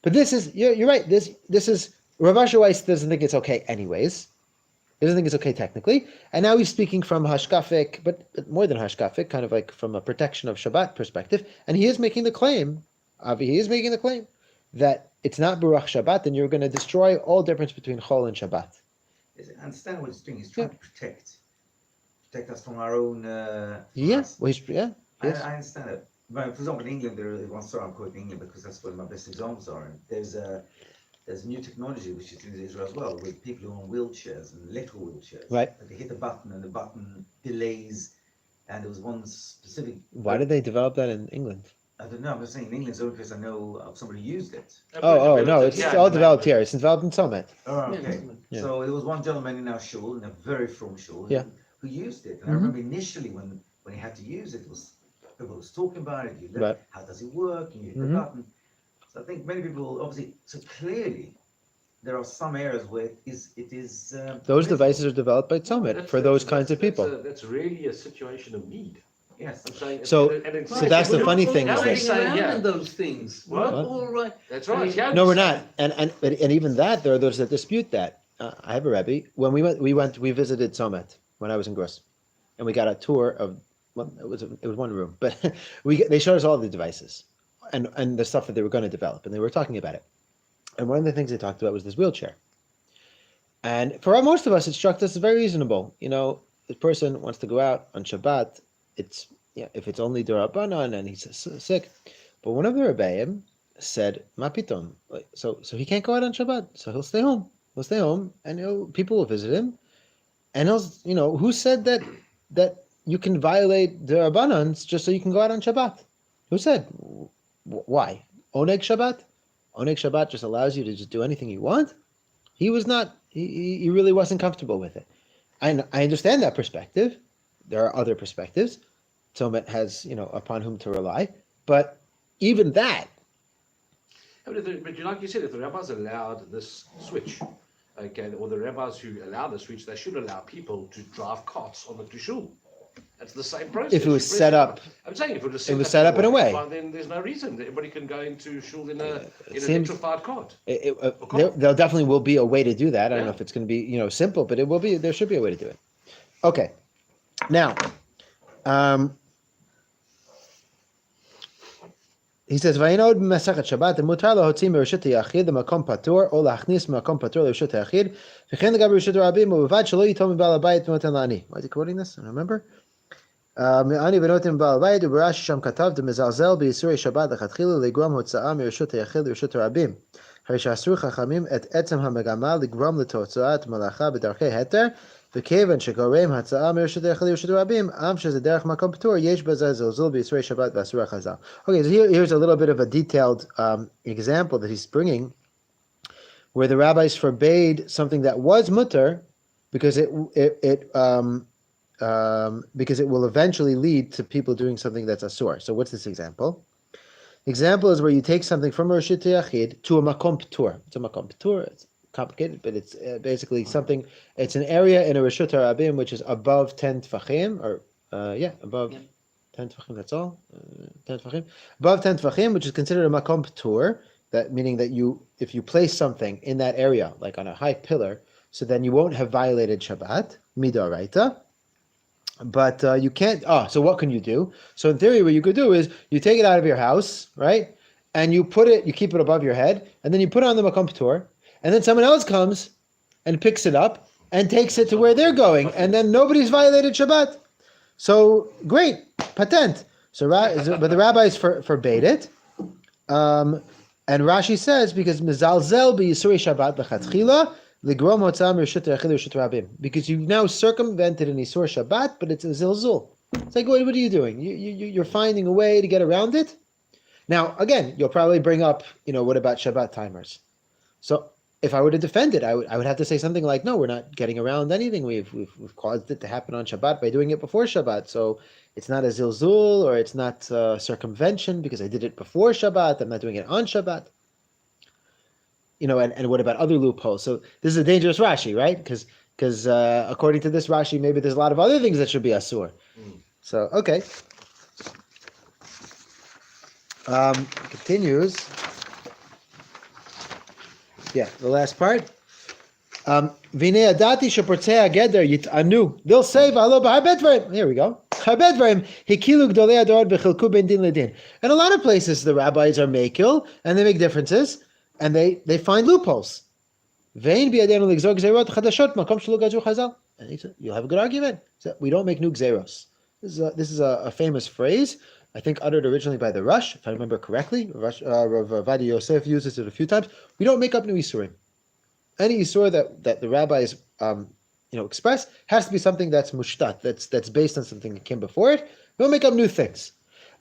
But this is, you're right, this is, Rav Asher Weiss doesn't think it's okay anyways. He doesn't think it's okay technically. And now he's speaking from hashkafic, but more than hashkafic, kind of like from a protection of Shabbat perspective. And he is making the claim, Avi, he is making the claim that it's not Baruch Shabbat, and you're going to destroy all difference between Chol and Shabbat. I understand what he's doing. He's trying to protect us from our own. Yes. Well, yes. I understand it. But for example, in England, there is one story I'm quoting England because that's where my best examples are. And there's a new technology which is in Israel as well, with people who are on wheelchairs and electrical wheelchairs. Right. But they hit a button and the button delays. And there was one specific. Why did they develop that in England? I don't know. I'm just saying in England's the only place I know of somebody who used it. Oh, no, it's all developed here. It's developed in Summit. Oh, okay. Yeah. So there was one gentleman in our shul, in a very from shul, Yeah. who used it. And Mhm. I remember initially when he had to use it, people was talking about it. Right. How does it work? You hit Mhm. the button. So I think many people obviously. So clearly, there are some areas where it is. Those permissible. devices are developed by Summit for those kinds of people. That's really a situation of need. Yes. I'm saying, So- and it's- so that's the We're funny not thing all is riding that- Saying, around yeah. in those things. We're What? not all right. That's right. Yeah, No, we're not. And even that, there are those that dispute that. I have a Rebbe. When we visited Summit when I was in Gross, and we got a tour of. Well, it was one room, but they showed us all the devices and the stuff that they were going to develop, and they were talking about it. And one of the things they talked about was this wheelchair. And for most of us, it struck us as very reasonable. The person wants to go out on Shabbat. If it's only Durabanan and he's sick. But one of the Rebbeim said, "Ma pitom." So he can't go out on Shabbat. So he'll stay home. He'll stay home, and people will visit him. And who said that you can violate the Rabbanans just so you can go out on Shabbat? Who said? Why? Oneg Shabbat? Oneg Shabbat just allows you to just do anything you want? He was not, he really wasn't comfortable with it. I understand that perspective. There are other perspectives. Tomet has, upon whom to rely. But even that But like you said, if the rabbis allowed this switch, okay, or the rabbis who allow the switch, they should allow people to drive carts on the shul. That's the same process. If it was You press set the up- button. I'm saying if it was it was set up in a way. well, then there's no reason that everybody can go into shul in an seems- electrified cart. There definitely will be a way to do that. I don't know Yeah. if it's going to be simple, but it will be. There should be a way to do it. Okay, now he says, "Vayinod b'Masechet Shabbat mutar lahotzi mereshut hayachid l'makom patur or lachnis m'makom patur l'reshut hayachid v'chen legabe reshut rabim u'bavad shelo yitom b'bal habayit v'noten la'ani." Why is he quoting this? I don't remember. Me'ani v'noten b'bal habayit u'barash sham katav d'mezalzel b'yisurei Shabbat lechatchila legrom hotza'a mereshut hayachid l'reshut rabim. הרי שאסרו חכמים את עצם המגמה לגרום לתוצאת מלאכה בדרכי התר, וכיוון שגורם הצעה מרשות היחיד לרשות הרבים, אף שזה דרך מקום פטור, יש בזה זלזול בישראל שבת ואסור חז"ל. Okay, so here's a little bit of a detailed example that he's bringing, where the rabbis forbade something that was mutter, because it will eventually lead to people doing something that's asur. So what's this example? Example is where you take something from a Reshut Yachid to a Makom P'tur. It's a Makom P'tur, it's complicated, but it's basically something, it's an area in a Reshut HaRabim which is above 10 Tfachim, or, above 10 Tfachim, that's all? 10 Tfachim? Above 10 Tfachim, which is considered a Makom P'tur, that meaning that if you place something in that area, like on a high pillar, so then you won't have violated Shabbat, Midoraita. But you can't. So what can you do? So in theory, what you could do is you take it out of your house, right? And you keep it above your head, and then you put it on the Makom P'tur, and then someone else comes and picks it up and takes it to where they're going, and then nobody's violated Shabbat. So great, patent. But the rabbis forbade it, and Rashi says because mezalzel b'yisurei Shabbat b'chatchila. Because you've now circumvented an Isur Shabbat, but it's a zilzul. It's like, what are you doing? You're finding a way to get around it? Now, again, you'll probably bring up, what about Shabbat timers? So if I were to defend it, I would have to say something like, no, we're not getting around anything. We've caused it to happen on Shabbat by doing it before Shabbat. So it's not a zilzul, or it's not circumvention because I did it before Shabbat. I'm not doing it on Shabbat. And what about other loopholes? So this is a dangerous Rashi, right? Because according to this Rashi, maybe there's a lot of other things that should be asur. So, okay. Continues. Yeah, the last part. V'nei adati sheportzei hageder yit'anu. They'll say, "V'alo b'harbet dvarim." Here we go. Harbet dvarim hikilu gdolei ador b'chilku ben din ledin. In a lot of places, the rabbis are makil, and they make differences. And they find loopholes. And you'll have a good argument. So we don't make new gzeros. This is a famous phrase, I think uttered originally by the Rush, if I remember correctly. Rav Vadi Yosef uses it a few times. We don't make up new isurim. Any isur that the rabbis express has to be something that's mushtat, that's based on something that came before it. We don't make up new things.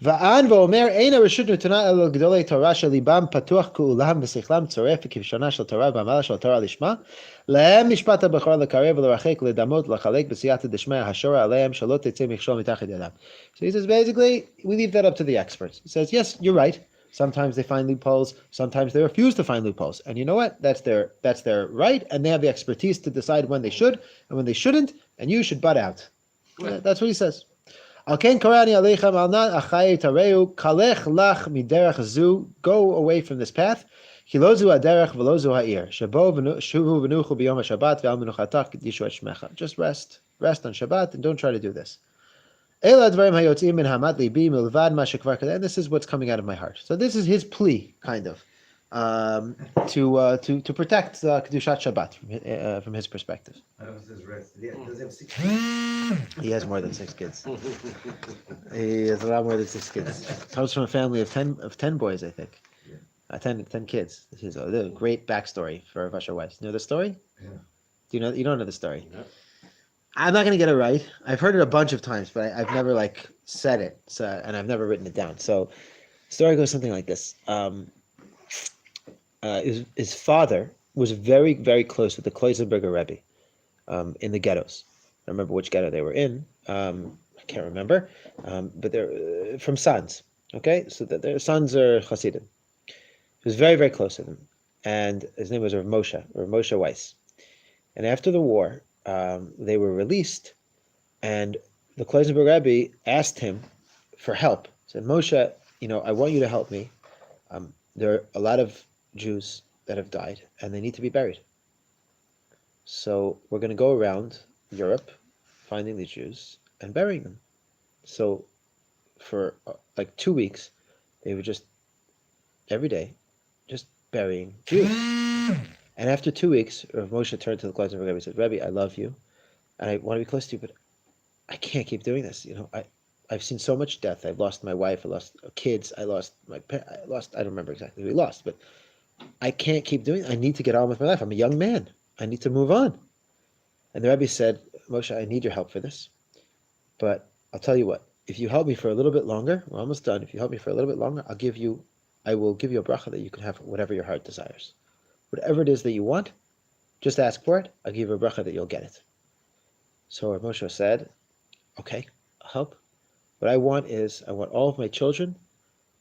Va'an v'omer eina reshut nutana el gdolei Torah shelibam patuach ku'ulam v'sichlam tzoref kivshana shel Torah b'amala shel Torah lishma lehem mishpat ha'bechor lekarev v'lerachek ledamot l'chalek b'siyata d'shmei hashora aleim shelo tetzei michshol mitachit yadam. So he says basically we leave that up to the experts. He says yes, you're right. Sometimes they find loopholes. Sometimes they refuse to find loopholes. And you know what? That's their right, and they have the expertise to decide when they should and when they shouldn't. And you should butt out. That's what he says. Al ken korani aleichem al na achai tareu kalech lach miderech zu. Go away from this path. Kilozu aderech velozu ha'ir. Shabo shuvu v'nuchu b'yom ha'shabbat ve'al menuchatach yishu et shmecha. Just rest on Shabbat and don't try to do this. And this is what's coming out of my heart. So this is his plea, kind of, to protect Kedushat Shabbat from his perspective. I know it says rest. Yeah, does he have 6 He has more than 6 kids. He has a lot more than 6 kids. Comes from a family of 10 boys, I think. 10 kids. This is a great backstory for Vasher Weiss. You know the story? Yeah. You don't know the story? No. I'm not going to get it right. I've heard it a bunch of times, but I've never said it, and I've never written it down. So, the story goes something like this: his father was very, very close with the Kloisenberger Rebbe in the ghettos. I don't remember which ghetto they were in. I can't remember, but they're from Sons. Okay, so their sons are Hasidim, He was very, very close to them. And his name was Rav Moshe Weiss. And after the war, they were released, and the Kloisenberg Rebbe asked him for help. He said, Moshe, I want you to help me. There are a lot of Jews that have died, and they need to be buried. So we're going to go around Europe, finding these Jews and burying them. So for like 2 weeks, they were just every day, just burying Jews. And after 2 weeks, Rav Moshe turned to the Kloisenberg Rebbe and said, Rebbe, I love you, and I want to be close to you, but I can't keep doing this. I've seen so much death. I've lost my wife. I lost kids. I lost I don't remember exactly who we lost, but I can't keep doing it. I need to get on with my life. I'm a young man. I need to move on. And the Rebbe said, Moshe, I need your help for this. But I'll tell you what, if you help me for a little bit longer, we're almost done. If you help me for a little bit longer, I will give you a bracha that you can have whatever your heart desires. Whatever it is that you want, just ask for it. I'll give you a bracha that you'll get it. So Rav Moshe said, okay, I'll help. What I want all of my children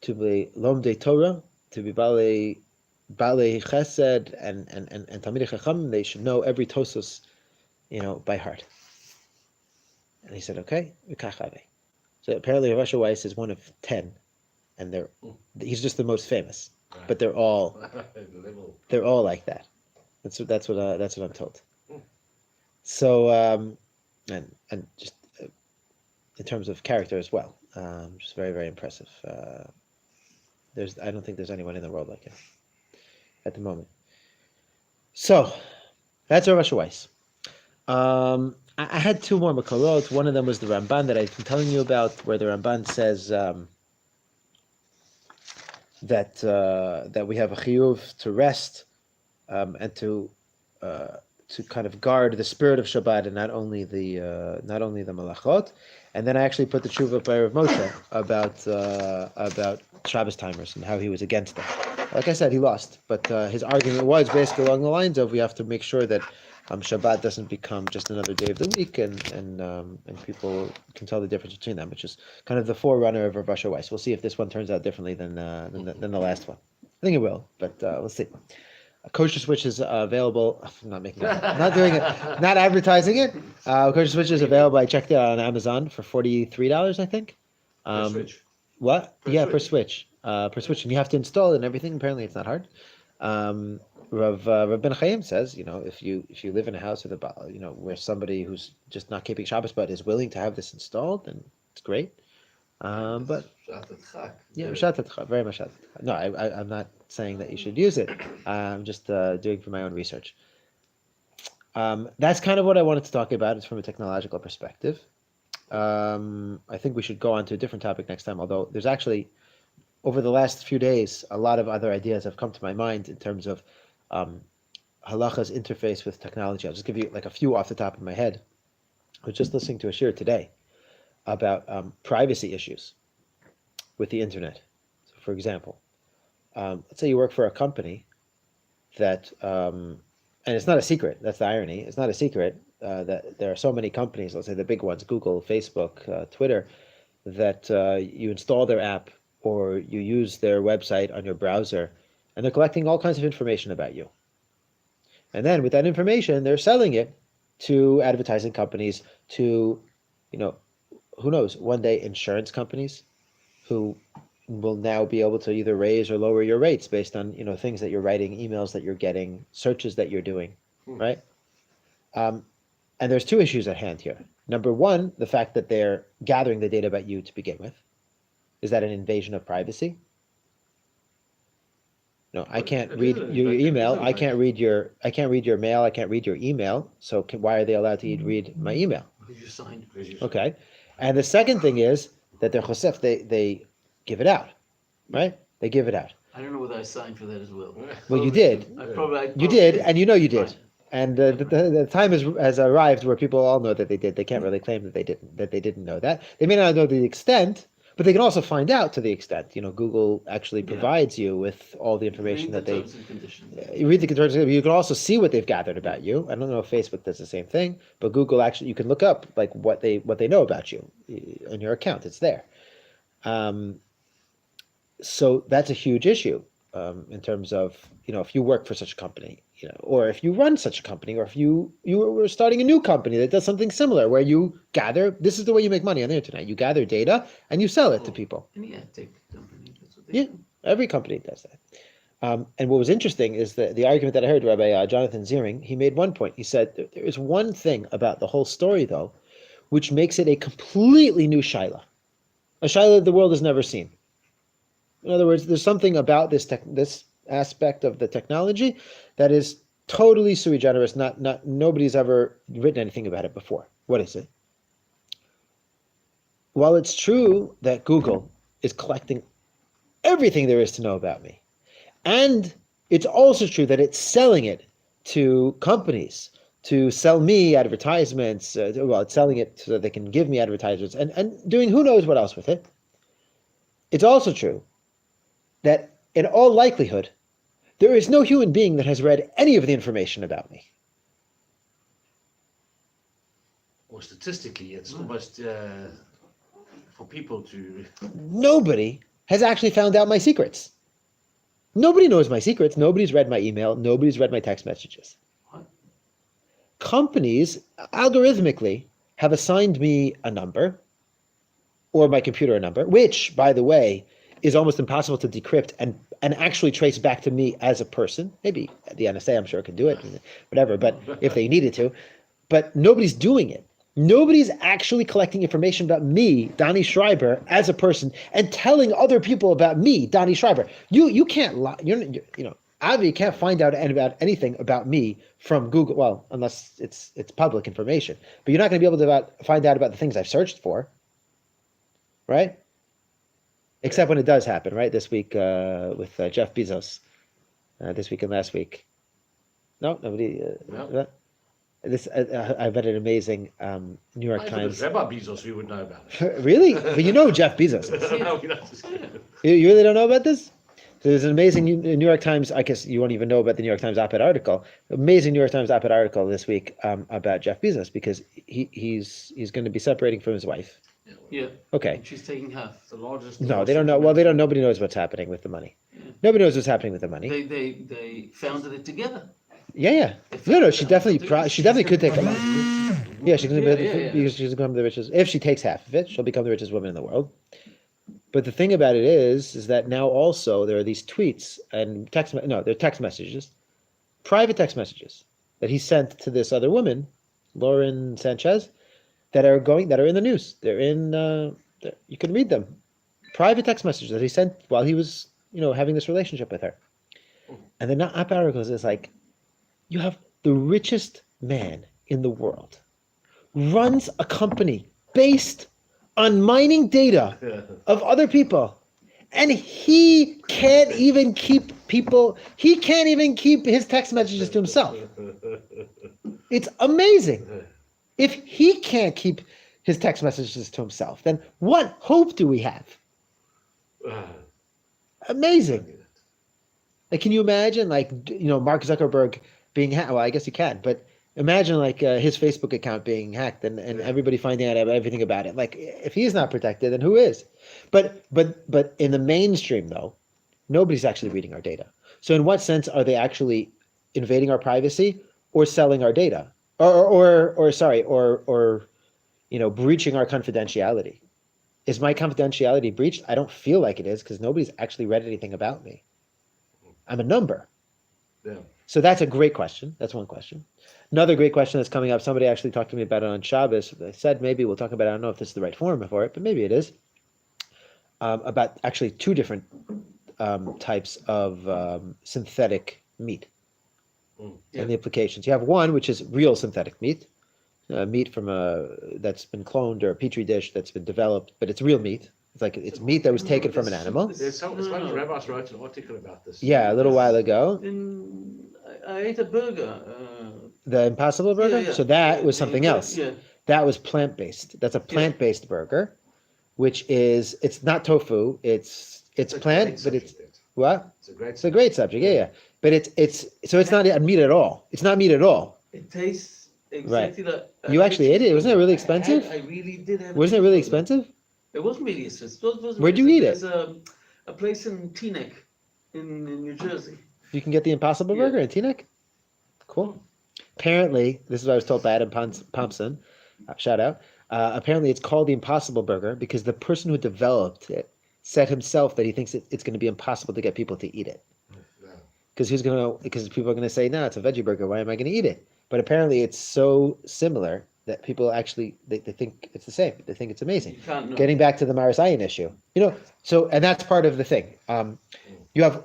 to be lomdei Torah, to be balei chesed and talmidei chacham. They should know every tosos, by heart. And he said, okay, so apparently Rav Asher Weiss is one of 10, and he's just the most famous. Right. But they're all like that. That's what I'm told. So and just in terms of character as well, just very, very impressive. I don't think there's anyone in the world like him at the moment. So that's Rav Asher Weiss. I had two more makalot. One of them was the Ramban that I've been telling you about, where the Ramban says that we have a chiyuv to rest and to kind of guard the spirit of Shabbat and not only the malachot. And then I actually put the tshuva by Rav Moshe about Shabbos timers and how he was against them. Like I said, he lost, but his argument was basically along the lines of we have to make sure that Shabbat doesn't become just another day of the week, and people can tell the difference between them, which is kind of the forerunner of Rav Asher Weiss. We'll see if this one turns out differently than the last one. I think it will, but we'll see. A kosher switch is available. I'm not making it. I'm not doing it. Not advertising it. Kosher switch is available. I checked it out on Amazon for $43, I think. Per switch. What? Per Per switch. Per switch, and you have to install it and everything. Apparently, it's not hard. Rav Ben Chaim says, if you live in a house with where somebody who's just not keeping Shabbos but is willing to have this installed, then it's great. But Shatatcha, very much Shatatcha. No, I'm not saying that you should use it. I'm just doing for my own research. That's kind of what I wanted to talk about. It's from a technological perspective. I think we should go on to a different topic next time. Although there's actually, over the last few days, a lot of other ideas have come to my mind in terms of halacha's interface with technology. I'll just give you like a few off the top of my head. I was just listening to a shir today about privacy issues with the internet. So for example, let's say you work for a company that, and it's not a secret, that's the irony, it's not a secret that there are so many companies, let's say the big ones, Google, Facebook, Twitter, that you install their app or you use their website on your browser, and they're collecting all kinds of information about you. And then with that information, they're selling it to advertising companies, to, who knows, one day insurance companies who will now be able to either raise or lower your rates based on, things that you're writing, emails that you're getting, searches that you're doing, right? And there's two issues at hand here. Number one, the fact that they're gathering the data about you to begin with. Is that an invasion of privacy? No, I can't read your email. I can't read your mail. I can't read your email. So why are they allowed to read my email? Because you signed. Okay. And the second thing is that they're chosef, they give it out, right? They give it out. I don't know whether I signed for that as well. Well, you did. You did, and you did. Right. And the time has arrived where people all know that they did. They can't really claim that they didn't know that. They may not know the extent, but they can also find out to the extent. Google actually provides you with all the information that they. Terms and conditions. You read the terms and conditions. You can also see what they've gathered about you. I don't know if Facebook does the same thing, but Google actually, you can look up like what they know about you on your account. It's there. So that's a huge issue. in terms of, if you work for such a company, or if you run such a company, or if you were starting a new company that does something similar, where you gather, this is the way you make money on the internet. You gather data and you sell it to people. Any ad tech company, that's what they Yeah, do. every company does that. And what was interesting is that the argument that I heard Rabbi Jonathan Ziering, he made one point. He said there is one thing about the whole story, though, which makes it a completely new shaila, a shaila that the world has never seen. In other words, there's something about this aspect of the technology that is totally sui generis. Nobody's ever written anything about it before. What is it? While it's true that Google is collecting everything there is to know about me, and it's also true that it's selling it to companies to sell me advertisements. It's selling it so that they can give me advertisements and doing who knows what else with it. It's also true that in all likelihood, there is no human being that has read any of the information about me. Or statistically, it's almost for people to. Nobody has actually found out my secrets. Nobody knows my secrets. Nobody's read my email. Nobody's read my text messages. What? Companies, algorithmically, have assigned me a number, or my computer a number, which, by the way, is almost impossible to decrypt and actually trace back to me as a person. Maybe the NSA, I'm sure, could do it, whatever, but if they needed to. But nobody's doing it. Nobody's actually collecting information about me, Donnie Schreiber, as a person, and telling other people about me, Donnie Schreiber. You can't lie. Obviously, you can't find out about anything about me from Google. Well, unless it's public information. But you're not going to be able to find out about the things I've searched for, right? Except when it does happen, right? This week with Jeff Bezos. This week and last week. No, nobody. No. I read an amazing New York If it was Times. Rabbi Bezos, we would know about it. Really? But you know who Jeff Bezos is. No, we don't just- You really don't know about this? So there's an amazing New York Times. I guess you won't even know about the New York Times op-ed article. Amazing New York Times op-ed article this week about Jeff Bezos, because he's going to be separating from his wife. Yeah. Okay. And she's taking half. The largest. No, they don't know. Well, they don't. Nobody knows what's happening with the money. Nobody knows what's happening with the money. They founded it together. Yeah. No. She definitely could take a lot. Yeah, she's going to be. Yeah. She's become the richest. If she takes half of it, she'll become the richest woman in the world. But the thing about it is that now also there are these tweets and they're text messages, private text messages that he sent to this other woman, Lauren Sanchez, that are in the news. They're in. You can read them. Private text messages that he sent while he was, having this relationship with her. And the op articles is like, you have the richest man in the world, runs a company based on mining data of other people, and he can't even keep his text messages to himself. It's amazing. If he can't keep his text messages to himself, then what hope do we have? Amazing. Like, can you imagine, Mark Zuckerberg being hacked? Well, I guess you can, but imagine his Facebook account being hacked and everybody finding out everything about it. Like, if he's not protected, then who is? But in the mainstream, though, nobody's actually reading our data. So in what sense are they actually invading our privacy or selling our data? Or breaching our confidentiality? Is my confidentiality breached? I don't feel like it is, because nobody's actually read anything about me. I'm a number. Yeah. So that's a great question. That's one question. Another great question that's coming up, somebody actually talked to me about it on Shabbos. I said maybe we'll talk about it. I don't know if this is the right forum for it, but maybe it is. About actually two different types of synthetic meat and the implications. You have one, which is real synthetic meat, meat from that's been cloned, or a petri dish that's been developed, but it's real meat. It's meat that was taken from an animal. There's one of the rabbis wrote an article about this. Yeah, a little while ago. I ate a burger. The Impossible Burger? Yeah. So that was something else. Yeah. That was plant-based. That's a plant-based burger, which is, it's not tofu, it's plant, but it's, what? It's a great subject, yeah. But it's not meat at all. It's not meat at all. It tastes exactly like... You actually ate it? Wasn't it really expensive? I really did have Wasn't it really expensive? It wasn't really expensive. Where'd you eat it? There's a place in Teaneck. in New Jersey. You can get the Impossible Yeah. Burger in Teaneck? Cool. Apparently, this is what I was told by Adam Thompson. Shout out. Apparently, it's called the Impossible Burger because the person who developed it said himself that he thinks it's going to be impossible to get people to eat it. Because because people are going to say, no, it's a veggie burger. Why am I going to eat it? But apparently, it's so similar that people actually they think it's the same. They think it's amazing. You can't know. Getting back to the Maris Ayin issue, so and that's part of the thing. You have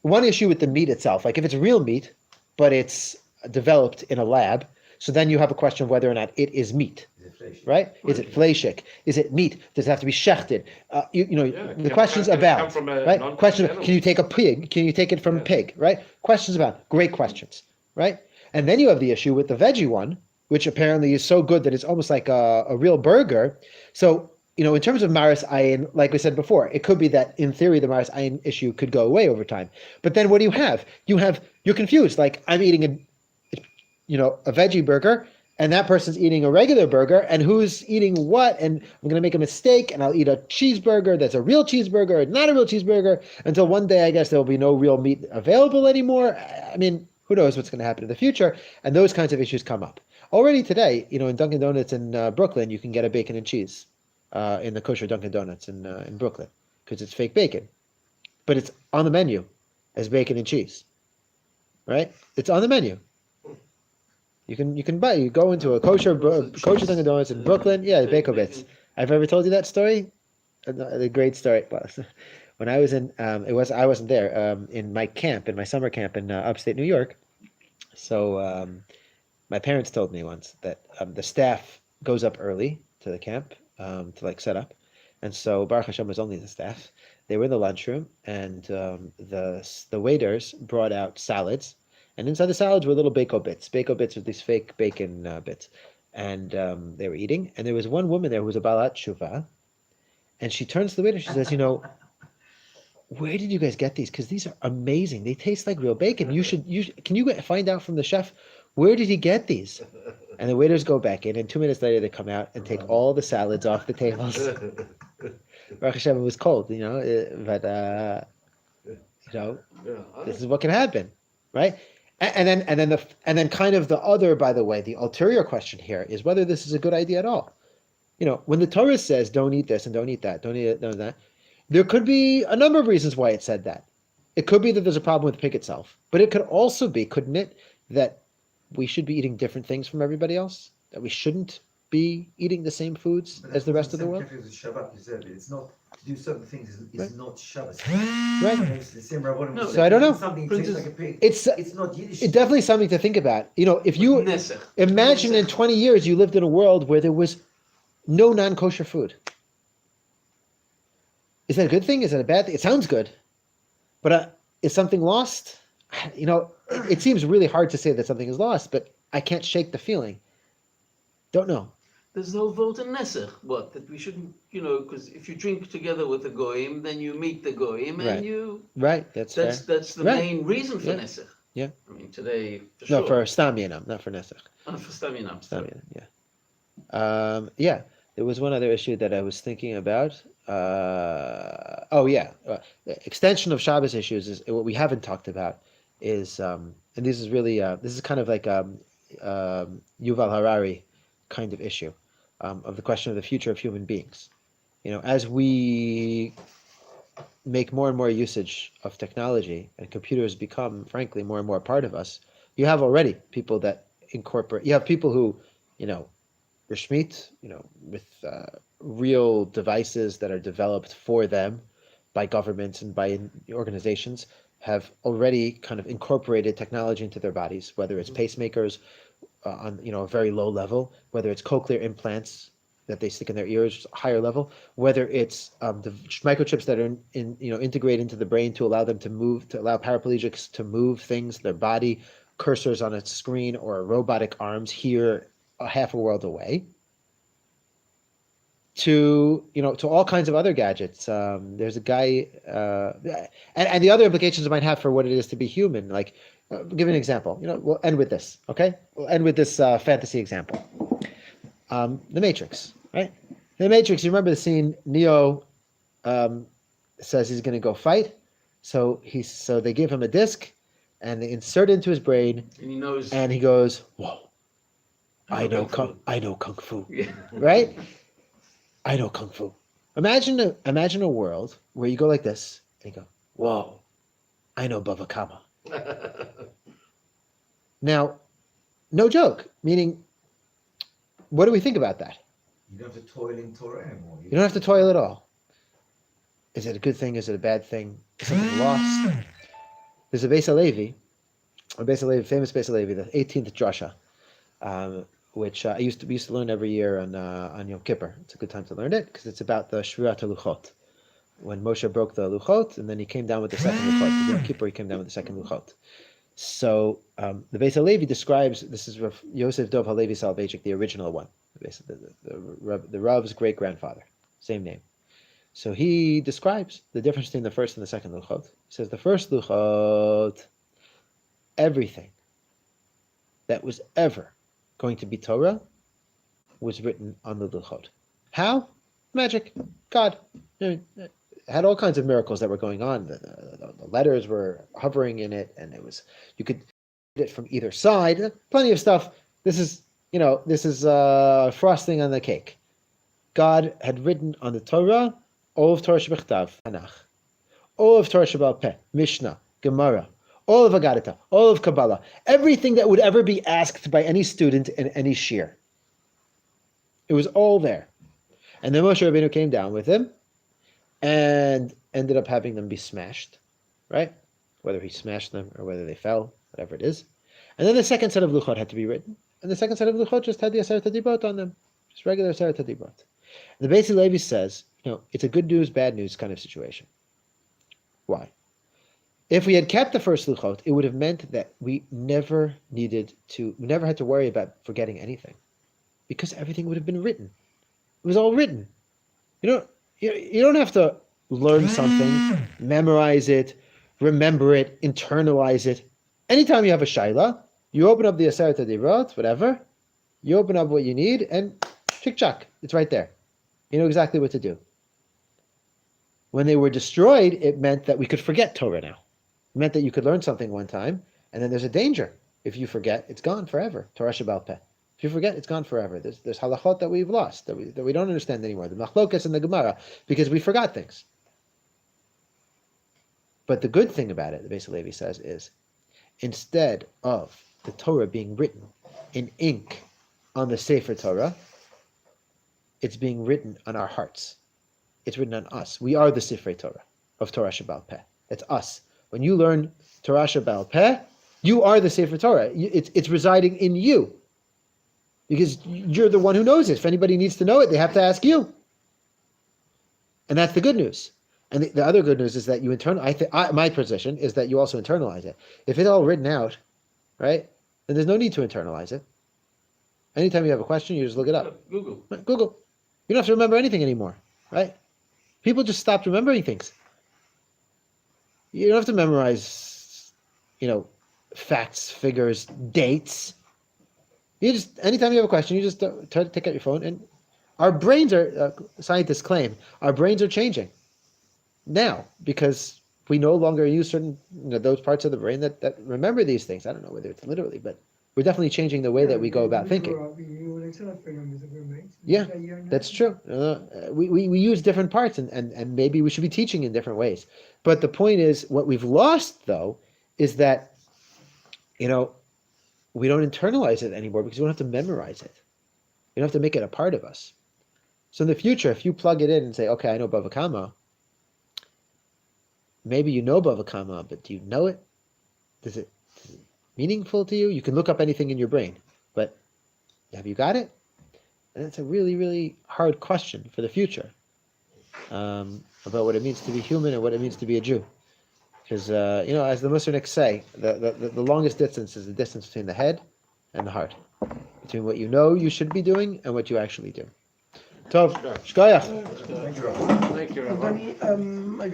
one issue with the meat itself. Like if it's real meat, but it's developed in a lab, so then you have a question of whether or not it is meat, right? Is it fleishik? Is it meat? Does it have to be shechted? The questions can it about, come from a right? non-kosher Questions. animal? Can you take a pig? Can you take it from a pig? Right? Questions about. Great questions, right? And then you have the issue with the veggie one, which apparently is so good that it's almost like a real burger. So in terms of Maris Ayin, like we said before, it could be that in theory the Maris Ayin issue could go away over time. But then what do you have? You're confused. Like I'm eating a veggie burger, and that person's eating a regular burger, and who's eating what? And I'm gonna make a mistake, and I'll eat a cheeseburger that's a real cheeseburger, or not a real cheeseburger, until one day I guess there will be no real meat available anymore. I mean, who knows what's going to happen in the future? And those kinds of issues come up already today. In Dunkin' Donuts in Brooklyn, you can get a bacon and cheese in the kosher Dunkin' Donuts in Brooklyn because it's fake bacon, but it's on the menu as bacon and cheese, right? It's on the menu. You can buy. You go into a kosher Dunkin' Donuts in Brooklyn. Yeah, the bacon bits. I've ever told you that story. The great story. When I was in, I wasn't there in my summer camp in upstate New York. So my parents told me once that the staff goes up early to the camp to set up, and so Baruch Hashem was only the staff. They were in the lunchroom, and the waiters brought out salads, and inside the salads were little bacon bits. Bacon bits are these fake bacon bits, and they were eating. And there was one woman there who was a balat shuvah, and she turns to the waiter. She says, where did you guys get these? Because these are amazing. They taste like real bacon. Can you find out from the chef, where did he get these? And the waiters go back in, and 2 minutes later they come out and take all the salads off the tables. Baruch Hashem, it was cold, but this is what can happen, right? And then kind of the other, by the way, the ulterior question here is whether this is a good idea at all. When the Torah says don't eat this and don't eat that, don't eat it, don't that. There could be a number of reasons why it said that. It could be that there's a problem with the pig itself, but it could also be, couldn't it, that we should be eating different things from everybody else? That we shouldn't be eating the same foods as the rest of the world? Shabbat, you said it. It's not to do certain things is not Shabbos. Right. It's the same Rabbanim No, said, so I don't know. Something tastes like a pig. It's not Yiddish. definitely something to think about. If you Nesach. imagine in 20 years you lived in a world where there was no non-kosher food. Is that a good thing? Is that a bad thing? It sounds good, but is something lost? It seems really hard to say that something is lost, but I can't shake the feeling. Don't know. There's no vote in Nesach. What? That we shouldn't, because if you drink together with the goyim, then you meet the goyim, and Right. you. Right, that's fair. That's the Right. main reason for Yeah. Nesach. Yeah. I mean, today for No, sure. for Stam Yanam, not for Nesach. For Staminam. Stam Yanam, yeah. Yeah, there was one other issue that I was thinking about. Extension of Shabbos issues is what we haven't talked about is, and this is really, this is kind of like Yuval Harari kind of issue of the question of the future of human beings. As we make more and more usage of technology and computers become, frankly, more and more a part of us, you have already people that incorporate, you have people who, Rishmit, with real devices that are developed for them by governments and by organizations, have already kind of incorporated technology into their bodies, whether it's pacemakers on a very low level, whether it's cochlear implants that they stick in their ears, higher level, whether it's the microchips that are integrated into the brain to allow them to move, to allow paraplegics to move things, their body, cursors on a screen or robotic arms here a half a world away, to all kinds of other gadgets. There's a guy, and the other implications it might have for what it is to be human. Like, give an example. We'll end with this. Okay, we'll end with this fantasy example. The Matrix, right? The Matrix. You remember the scene? Neo says he's going to go fight, So they give him a disc, and they insert it into his brain, And he knows. and he goes, "Whoa, I know kung fu, Yeah. right? I know kung fu." Imagine a world where you go like this, and you go, "Whoa, I know Bava Kama." Now, no joke. Meaning, what do we think about that? You don't have to toil in Torah anymore. You don't have to toil at all. Is it a good thing? Is it a bad thing? Is something lost? There's a Beis Halevi, famous Beis Halevi, the 18th drasha, which I used to learn every year on Yom Kippur. It's a good time to learn it because it's about the Shvirat Luchot, when Moshe broke the Luchot and then he came down with the second Luchot. Yom Kippur he came down with the second Luchot. So the Beis Halevi describes, this is Rav Yosef Dov Halevi Soloveitchik, the original one, the Rav's great grandfather, same name. So he describes the difference between the first and the second Luchot. He says the first Luchot, everything that was ever going to be Torah was written on the Luchot. How? Magic. God. It had all kinds of miracles that were going on. The letters were hovering in it, and you could read it from either side. Plenty of stuff. This is frosting on the cake. God had written on the Torah all of Torah Shebechtav, Tanakh, all of Torah Sheba'al Peh, Mishnah, Gemara, all of Agadita, all of Kabbalah, everything that would ever be asked by any student in any shir. It was all there. And then Moshe Rabbeinu came down with him and ended up having them be smashed, right? Whether he smashed them or whether they fell, whatever it is. And then the second set of Luchot had to be written. And the second set of Luchot just had the Aseret HaDibrot on them. Just regular Aseret HaDibrot. The Beis Halevi says, it's a good news, bad news kind of situation. Why? If we had kept the first Luchot, it would have meant that we never had to worry about forgetting anything. Because everything would have been written. It was all written. You don't have to learn something, memorize it, remember it, internalize it. Anytime you have a shaila, you open up the Aseret HaDibrot, whatever, you open up what you need, and chick-chack, it's right there. You know exactly what to do. When they were destroyed, it meant that we could forget Torah now. It meant that you could learn something one time, and then there's a danger. If you forget, it's gone forever. Torah Sheba'al Peh. If you forget, it's gone forever. There's halachot that we've lost, that we don't understand anymore. The machlokas and the Gemara, because we forgot things. But the good thing about it, the Beis Halevi says, is instead of the Torah being written in ink on the Sefer Torah, it's being written on our hearts. It's written on us. We are the Sifrei Torah of Torah Sheba'al Peh. It's us. When you learn Torah Sheba'al Peh, you are the Sefer Torah. It's residing in you. Because you're the one who knows it. If anybody needs to know it, they have to ask you. And that's the good news. And the other good news is that you my position is that you also internalize it. If it's all written out, right, then there's no need to internalize it. Anytime you have a question, you just look it up. Google. You don't have to remember anything anymore, right? People just stopped remembering things. You don't have to memorize, facts, figures, dates. You just, anytime you have a question, you just try to take out your phone. And our brains are, scientists claim, our brains are changing now because we no longer use certain, those parts of the brain that remember these things. I don't know whether it's literally, but we're definitely changing the way that we go about thinking. Yeah, that's true. We use different parts and maybe we should be teaching in different ways. But the point is, what we've lost, though, is that, we don't internalize it anymore because we don't have to memorize it. We don't have to make it a part of us. So in the future, if you plug it in and say, okay, I know Bava Kama, maybe you know Bava Kama, but do you know it? Is it meaningful to you? You can look up anything in your brain, but have you got it? And that's a really, really hard question for the future about what it means to be human and what it means to be a Jew. Because, as the Muslims say, the longest distance is the distance between the head and the heart. Between what you know you should be doing and what you actually do. Tov, shkoyach. Thank you, Rabbi.